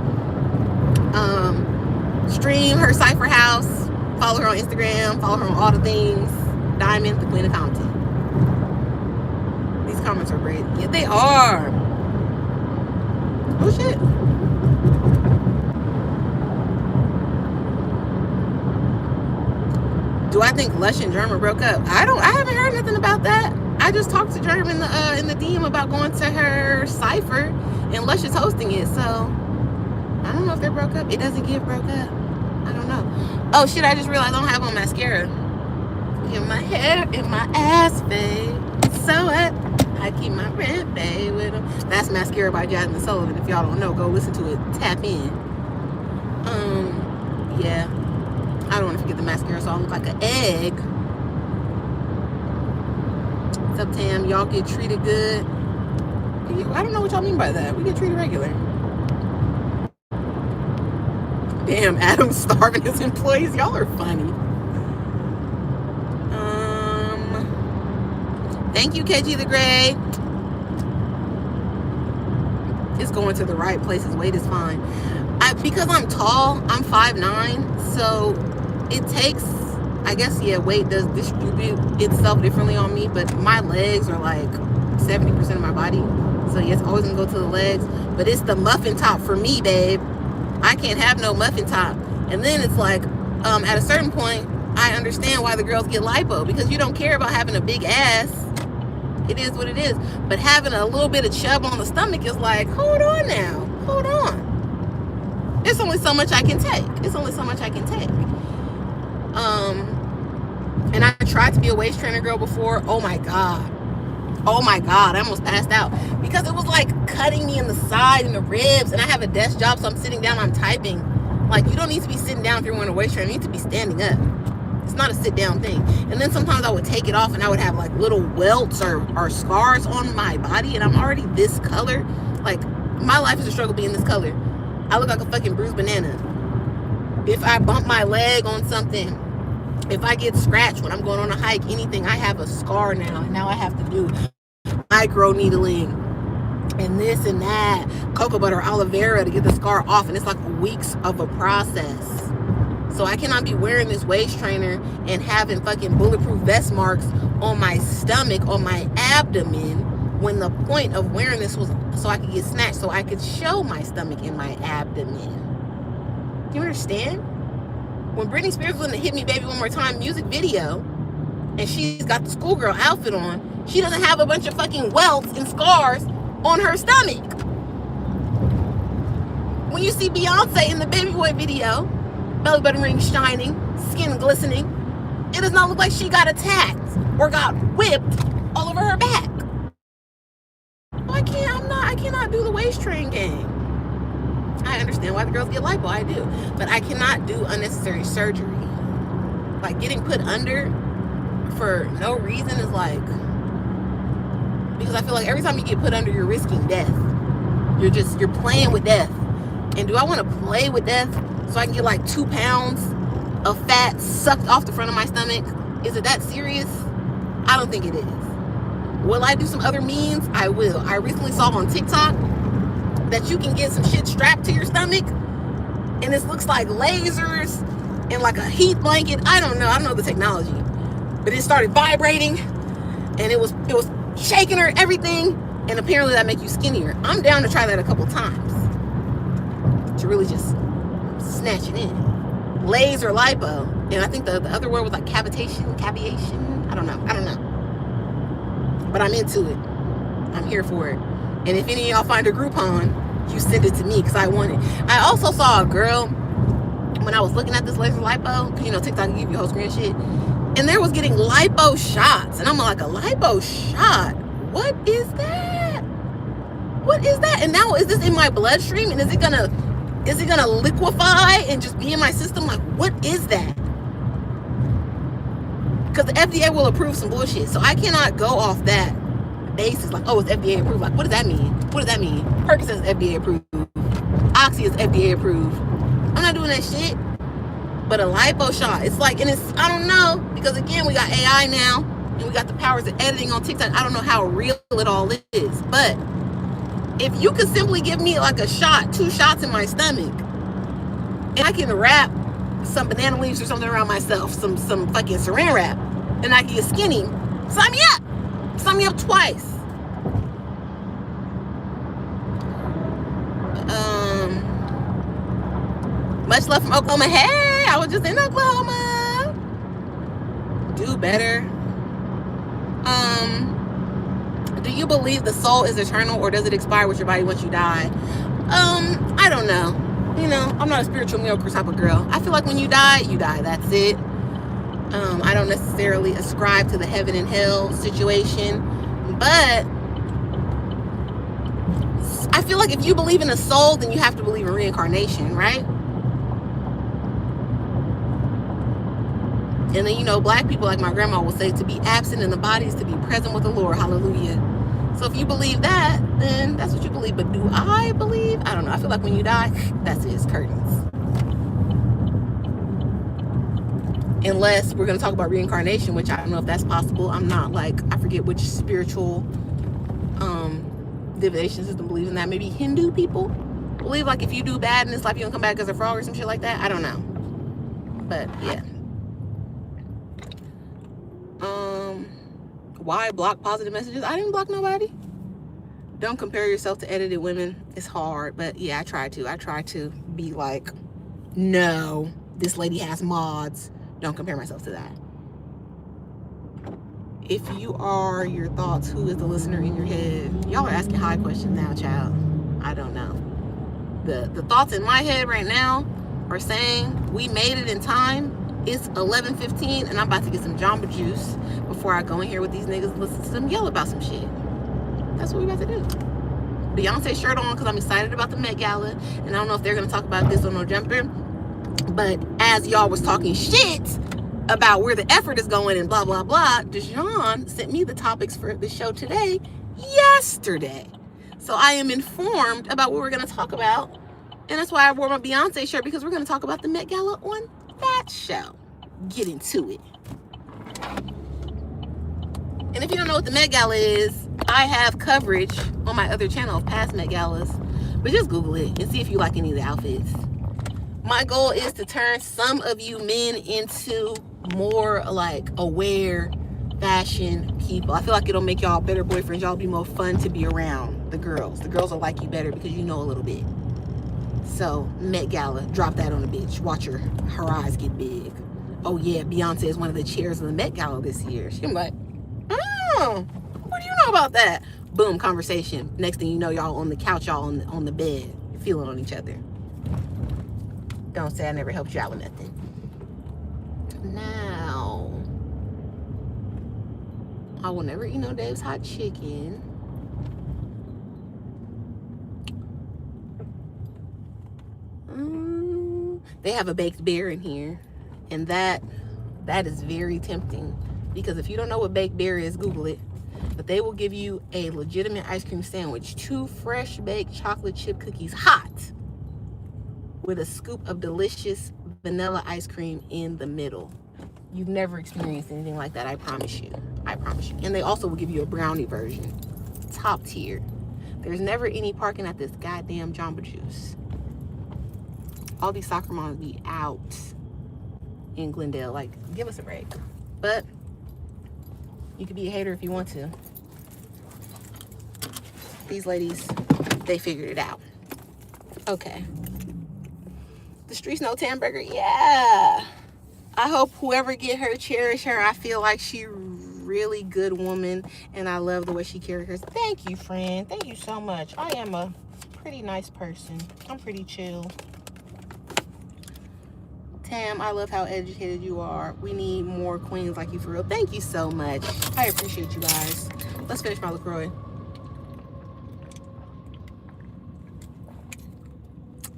Stream her Cypher House. Follow her on Instagram. Follow her on all the things. Diamond, the Queen of Compton. These comments are great. Yeah, they are. Oh shit. Do I think Lush and Germ broke up? I haven't heard nothing about that. I just talked to Germ in the DM about going to her Cypher, and Lush is hosting it, so I don't know if they're broke up. It doesn't give broke up. I don't know. Oh shit, I just realized I don't have on mascara. In my hair, in my ass, babe. So what? I keep my red babe with them. That's Mascara by Jasmine Sullivan. If y'all don't know, go listen to it. Tap in. Yeah. I don't want to forget the mascara, so I look like an egg. What's up, Tam? Y'all get treated good? I don't know what y'all mean by that. We get treated regular. Damn, Adam's starving his employees. Y'all are funny. Thank you, KG the Gray. It's going to the right places. Weight is fine. Because I'm tall, I'm 5'9", so it takes, I guess, yeah, weight does distribute itself differently on me, but my legs are like 70% of my body. So yes, always gonna go to the legs. But it's the muffin top for me, babe. I can't have no muffin top. And then it's like, at a certain point, I understand why the girls get lipo, because you don't care about having a big ass. It is what it is. But having a little bit of chub on the stomach is like, hold on now. Hold on. There's only so much I can take. It's only so much I can take. And I tried to be a waist trainer girl before. Oh my God. Oh my God. I almost passed out. Because it was like cutting me in the side and the ribs. And I have a desk job, so I'm sitting down, I'm typing. Like, you don't need to be sitting down if you're wearing a waist trainer. You need to be standing up. It's not a sit down thing. And then sometimes I would take it off and I would have like little welts or scars on my body, and I'm already this color. Like, my life is a struggle being this color. I look like a fucking bruised banana. If I bump my leg on something, if I get scratched when I'm going on a hike, anything, I have a scar now. And now I have to do micro needling and this and that, cocoa butter, aloe vera to get the scar off. And it's like weeks of a process. So I cannot be wearing this waist trainer and having fucking bulletproof vest marks on my stomach, on my abdomen, when the point of wearing this was so I could get snatched, so I could show my stomach and my abdomen. Do you understand? When Britney Spears was in the Hit Me Baby One More Time music video, and she's got the schoolgirl outfit on, she doesn't have a bunch of fucking welts and scars on her stomach. When you see Beyonce in the Baby Boy video, belly button ring shining, skin glistening, it does not look like she got attacked or got whipped all over her back. I cannot do the waist train game. I understand why the girls get lipo, I do. But I cannot do unnecessary surgery. Like, getting put under for no reason is like, because I feel like every time you get put under, you're risking death. You're playing with death. And do I want to play with death so I can get like 2 pounds of fat sucked off the front of my stomach? Is it that serious? I don't think it is. Will I do some other means? I will. I recently saw on TikTok that you can get some shit strapped to your stomach, and this looks like lasers and like a heat blanket. I don't know the technology, but it started vibrating, and it was shaking her, everything, and apparently that makes you skinnier. I'm down to try that a couple times to really just snatch it in. Laser lipo, and I think the other word was like cavitation. I don't know. But I'm into it. I'm here for it. And if any of y'all find a Groupon, you send it to me because I want it. I also saw a girl when I was looking at this laser lipo, because you know TikTok can give you whole screen shit, and there was getting lipo shots, and I'm like, a lipo shot? What is that? What is that? And now is this in my bloodstream, and is it gonna liquefy and just be in my system? Like, what is that? Because the FDA will approve some bullshit, so I cannot go off that basis. Like, oh, it's FDA approved. Like, what does that mean? What does that mean? Percocet is FDA approved. Oxy is FDA approved. I'm not doing that shit. But a lipo shot, it's like, and it's, I don't know, because again, we got AI now, and we got the powers of editing on TikTok. I don't know how real it all is, but if you could simply give me like a shot, 2 shots in my stomach, and I can wrap some banana leaves or something around myself, some fucking saran wrap, and I can get skinny, sign me up. Sign me up twice. Much love from Oklahoma. Hey, I was just in Oklahoma. Do better. Do you believe the soul is eternal, or does it expire with your body once you die? I don't know. You know, I'm not a spiritual miracle type of girl. I feel like when you die, that's it. I don't necessarily ascribe to the heaven and hell situation, but I feel like if you believe in a soul, then you have to believe in reincarnation, right? And then, you know, black people, like my grandma will say, to be absent in the body is to be present with the Lord. Hallelujah. So if you believe that, then that's what you believe. But do I believe? I don't know. I feel like when you die, that's it. It's curtains. Unless we're going to talk about reincarnation, which I don't know if that's possible. I'm not like, I forget which spiritual divination system believes in that. Maybe Hindu people believe like if you do bad in this life, you're going to come back as a frog or some shit like that. I don't know. But yeah. Why block positive messages? I didn't block nobody. Don't compare yourself to edited women. It's hard, but yeah, I try to be like, no, this lady has mods. Don't compare myself to that. If you are your thoughts, who is the listener in your head? Y'all are asking high questions now, child. I don't know. The thoughts in my head right now are saying we made it in time. It's 11:15 and I'm about to get some Jamba Juice before I go in here with these niggas and listen to them yell about some shit. That's what we about to do. Beyonce shirt on because I'm excited about the Met Gala, and I don't know if they're going to talk about this on No Jumper, but as y'all was talking shit about where the effort is going and blah, blah, blah, Dejan sent me the topics for the show today, yesterday. So I am informed about what we're going to talk about, and that's why I wore my Beyonce shirt, because we're going to talk about the Met Gala on that show. Get into it. And if you don't know what the Met Gala is, I have coverage on my other channel of past Met Galas, but just Google it and see if you like any of the outfits. My goal is to turn some of you men into more like aware fashion people. I feel like it'll make y'all better boyfriends. Y'all be more fun to be around. The girls will like you better because you know a little bit. So Met Gala, drop that on the bitch. Watch her eyes get big. Oh yeah, Beyonce is one of the chairs of the Met Gala this year. She's like, oh, what do you know about that? Boom, conversation. Next thing you know, y'all on the couch, y'all on the bed, feeling on each other. Don't say I never helped you out with nothing. Now, I will never eat no Dave's hot chicken. They have a baked bear in here, and that is very tempting, because if you don't know what baked bear is, Google it. But they will give you a legitimate ice cream sandwich, 2 fresh baked chocolate chip cookies hot with a scoop of delicious vanilla ice cream in the middle. You've never experienced anything like that, I promise you. I promise you. And they also will give you a brownie version, top tier. There's never any parking at this goddamn Jamba Juice. All these soccer moms be out in Glendale. Like, give us a break. But you could be a hater if you want to. These ladies, they figured it out. Okay. The Streets No Tan Burger. Yeah. I hope whoever get her, cherish her. I feel like she really good woman, and I love the way she carries her. Thank you, friend. Thank you so much. I am a pretty nice person. I'm pretty chill. Tam, I love how educated you are. We need more queens like you for real. Thank you so much. I appreciate you guys. Let's finish my LaCroix.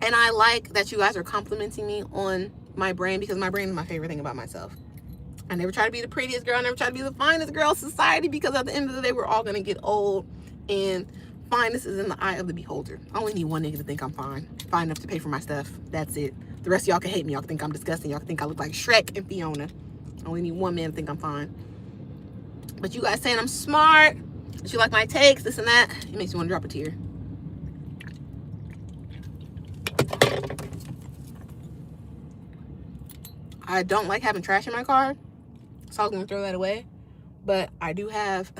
And I like that you guys are complimenting me on my brain, because my brain is my favorite thing about myself. I never try to be the prettiest girl. I never try to be the finest girl in society, because at the end of the day, we're all going to get old, and fineness is in the eye of the beholder. I only need one nigga to think I'm fine enough to pay for my stuff. That's it. The rest of y'all can hate me. Y'all can think I'm disgusting. Y'all can think I look like Shrek and Fiona. I only need one man to think I'm fine. But you guys saying I'm smart, that you like my takes, this and that, it makes me want to drop a tear. I don't like having trash in my car, so I was gonna throw that away. But I do have,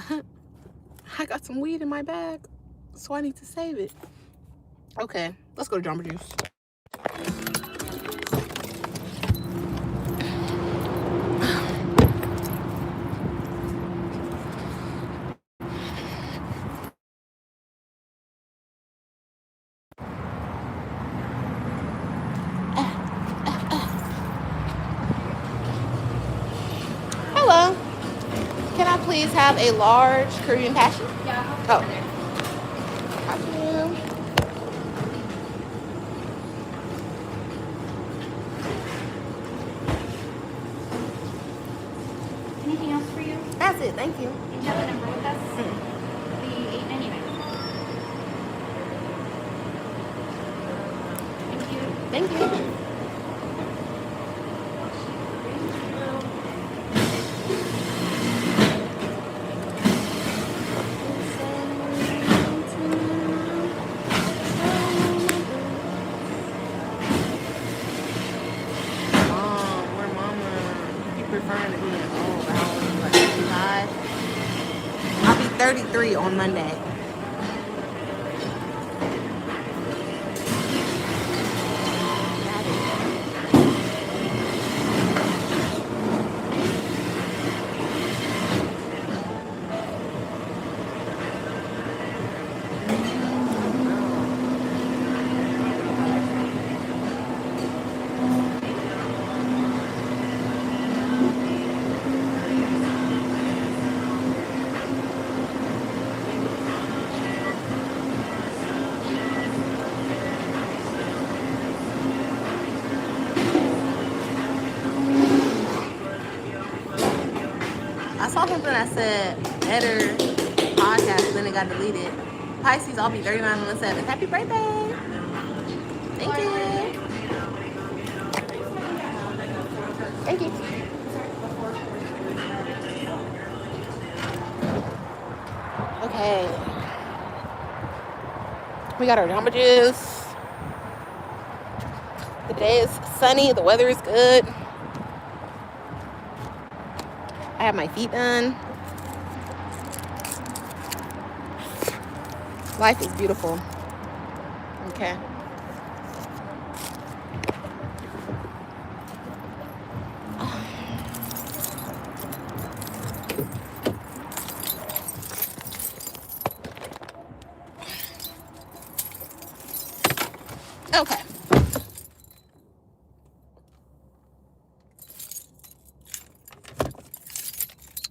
I got some weed in my bag, so I need to save it. Okay, let's go to Jamba Juice. Hello. Can I please have a large Korean passion? Yeah. Oh. Thank you. Anything else for you? That's it. Thank you. Did you have a number with us? The $8.99. Thank you. Thank you. Preferring to be at home. I was like 55. I'll be 33 on Monday. I saw something that said better podcast, then it got deleted. Pisces, I'll be 39 on the 7th. Happy birthday! Thank you. Thank you. Okay. We got our Jamba Juice. The day is sunny. The weather is good. I have my feet done. Life is beautiful. Okay. Okay.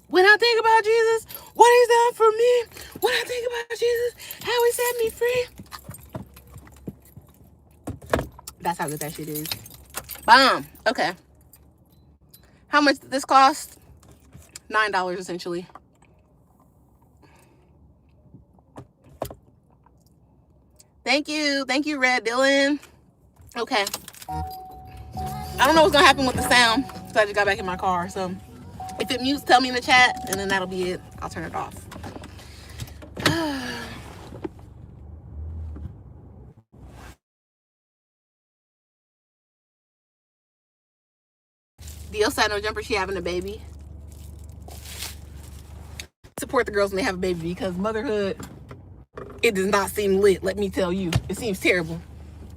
When I think about Jesus, what he's done for me, when I think about Jesus, how he set me free. That's how good that shit is. Bomb. Okay. How much did this cost? $9 essentially. Thank you. Thank you, Red Dylan. Okay. I don't know what's going to happen with the sound, so I just got back in my car, so if it mutes, tell me in the chat, and then that'll be it. I'll turn it off. Dio side no jumper, she having a baby. Support the girls when they have a baby, because motherhood, it does not seem lit, let me tell you. It seems terrible.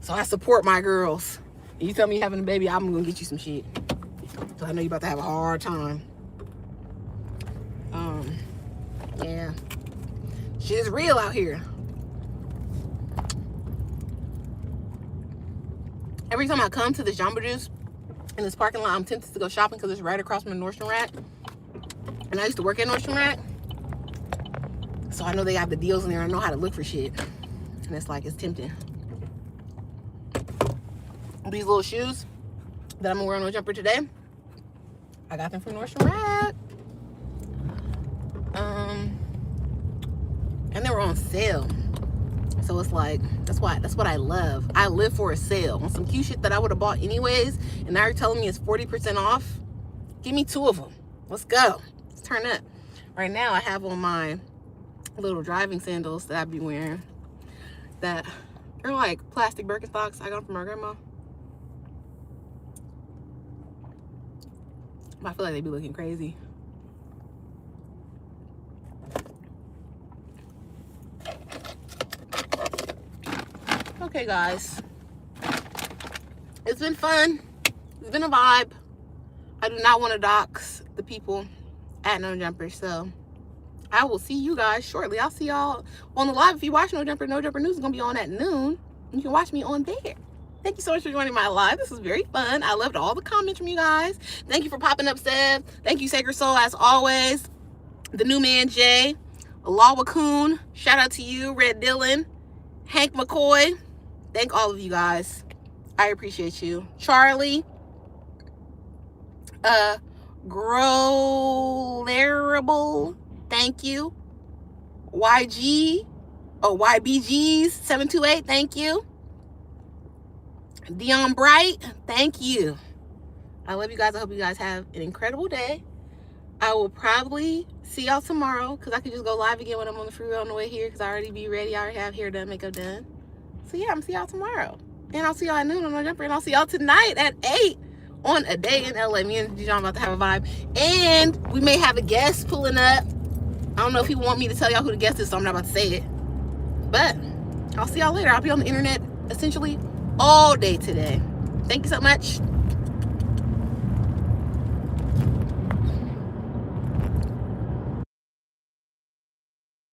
So I support my girls. You tell me you're having a baby, I'm going to get you some shit. So I know you're about to have a hard time. Yeah. Shit is real out here. Every time I come to the Jamba Juice, in this parking lot. I'm tempted to go shopping because it's right across from the Nordstrom Rack. And I used to work at Nordstrom Rack. So I know they have the deals in there. I know how to look for shit. And it's like, it's tempting. These little shoes that I'm gonna wear on a jumper today, I got them from Nordstrom Rack. And they were on sale. So it's like, that's what I love. I live for a sale. On some cute shit that I would have bought anyways, and now you're telling me it's 40% off. Give me 2 of them. Let's go. Let's turn up. Right now I have on my little driving sandals that I'd be wearing that are like plastic Birkenstocks I got from my grandma. I feel like they be looking crazy. Okay, guys. It's been fun. It's been a vibe. I do not want to dox the people at No Jumper, so I will see you guys shortly. I'll see y'all on the live. If you watch No Jumper News is going to be on at noon. You can watch me on there. Thank you so much for joining my live. This was very fun. I loved all the comments from you guys. Thank you for popping up, Seb. Thank you, Sacred Soul, as always. The new man, Jay. Lawa Coon. Shout out to you. Red Dylan. Hank McCoy. Thank all of you guys. I appreciate you. Charlie. Growlerable. Thank you. YBGs 728. Thank you. Dion Bright, thank you. I love you guys. I hope you guys have an incredible day. I will probably see y'all tomorrow because I can just go live again when I'm on the freeway on the way here because I already be ready. I already have hair done, makeup done. So yeah, I'm gonna see y'all tomorrow. And I'll see y'all at noon on No Jumper. And I'll see y'all tonight at 8 on A Day in LA. Me and Dijon about to have a vibe. And we may have a guest pulling up. I don't know if he want me to tell y'all who the guest is, so I'm not about to say it. But I'll see y'all later. I'll be on the internet essentially all day today. Thank you so much.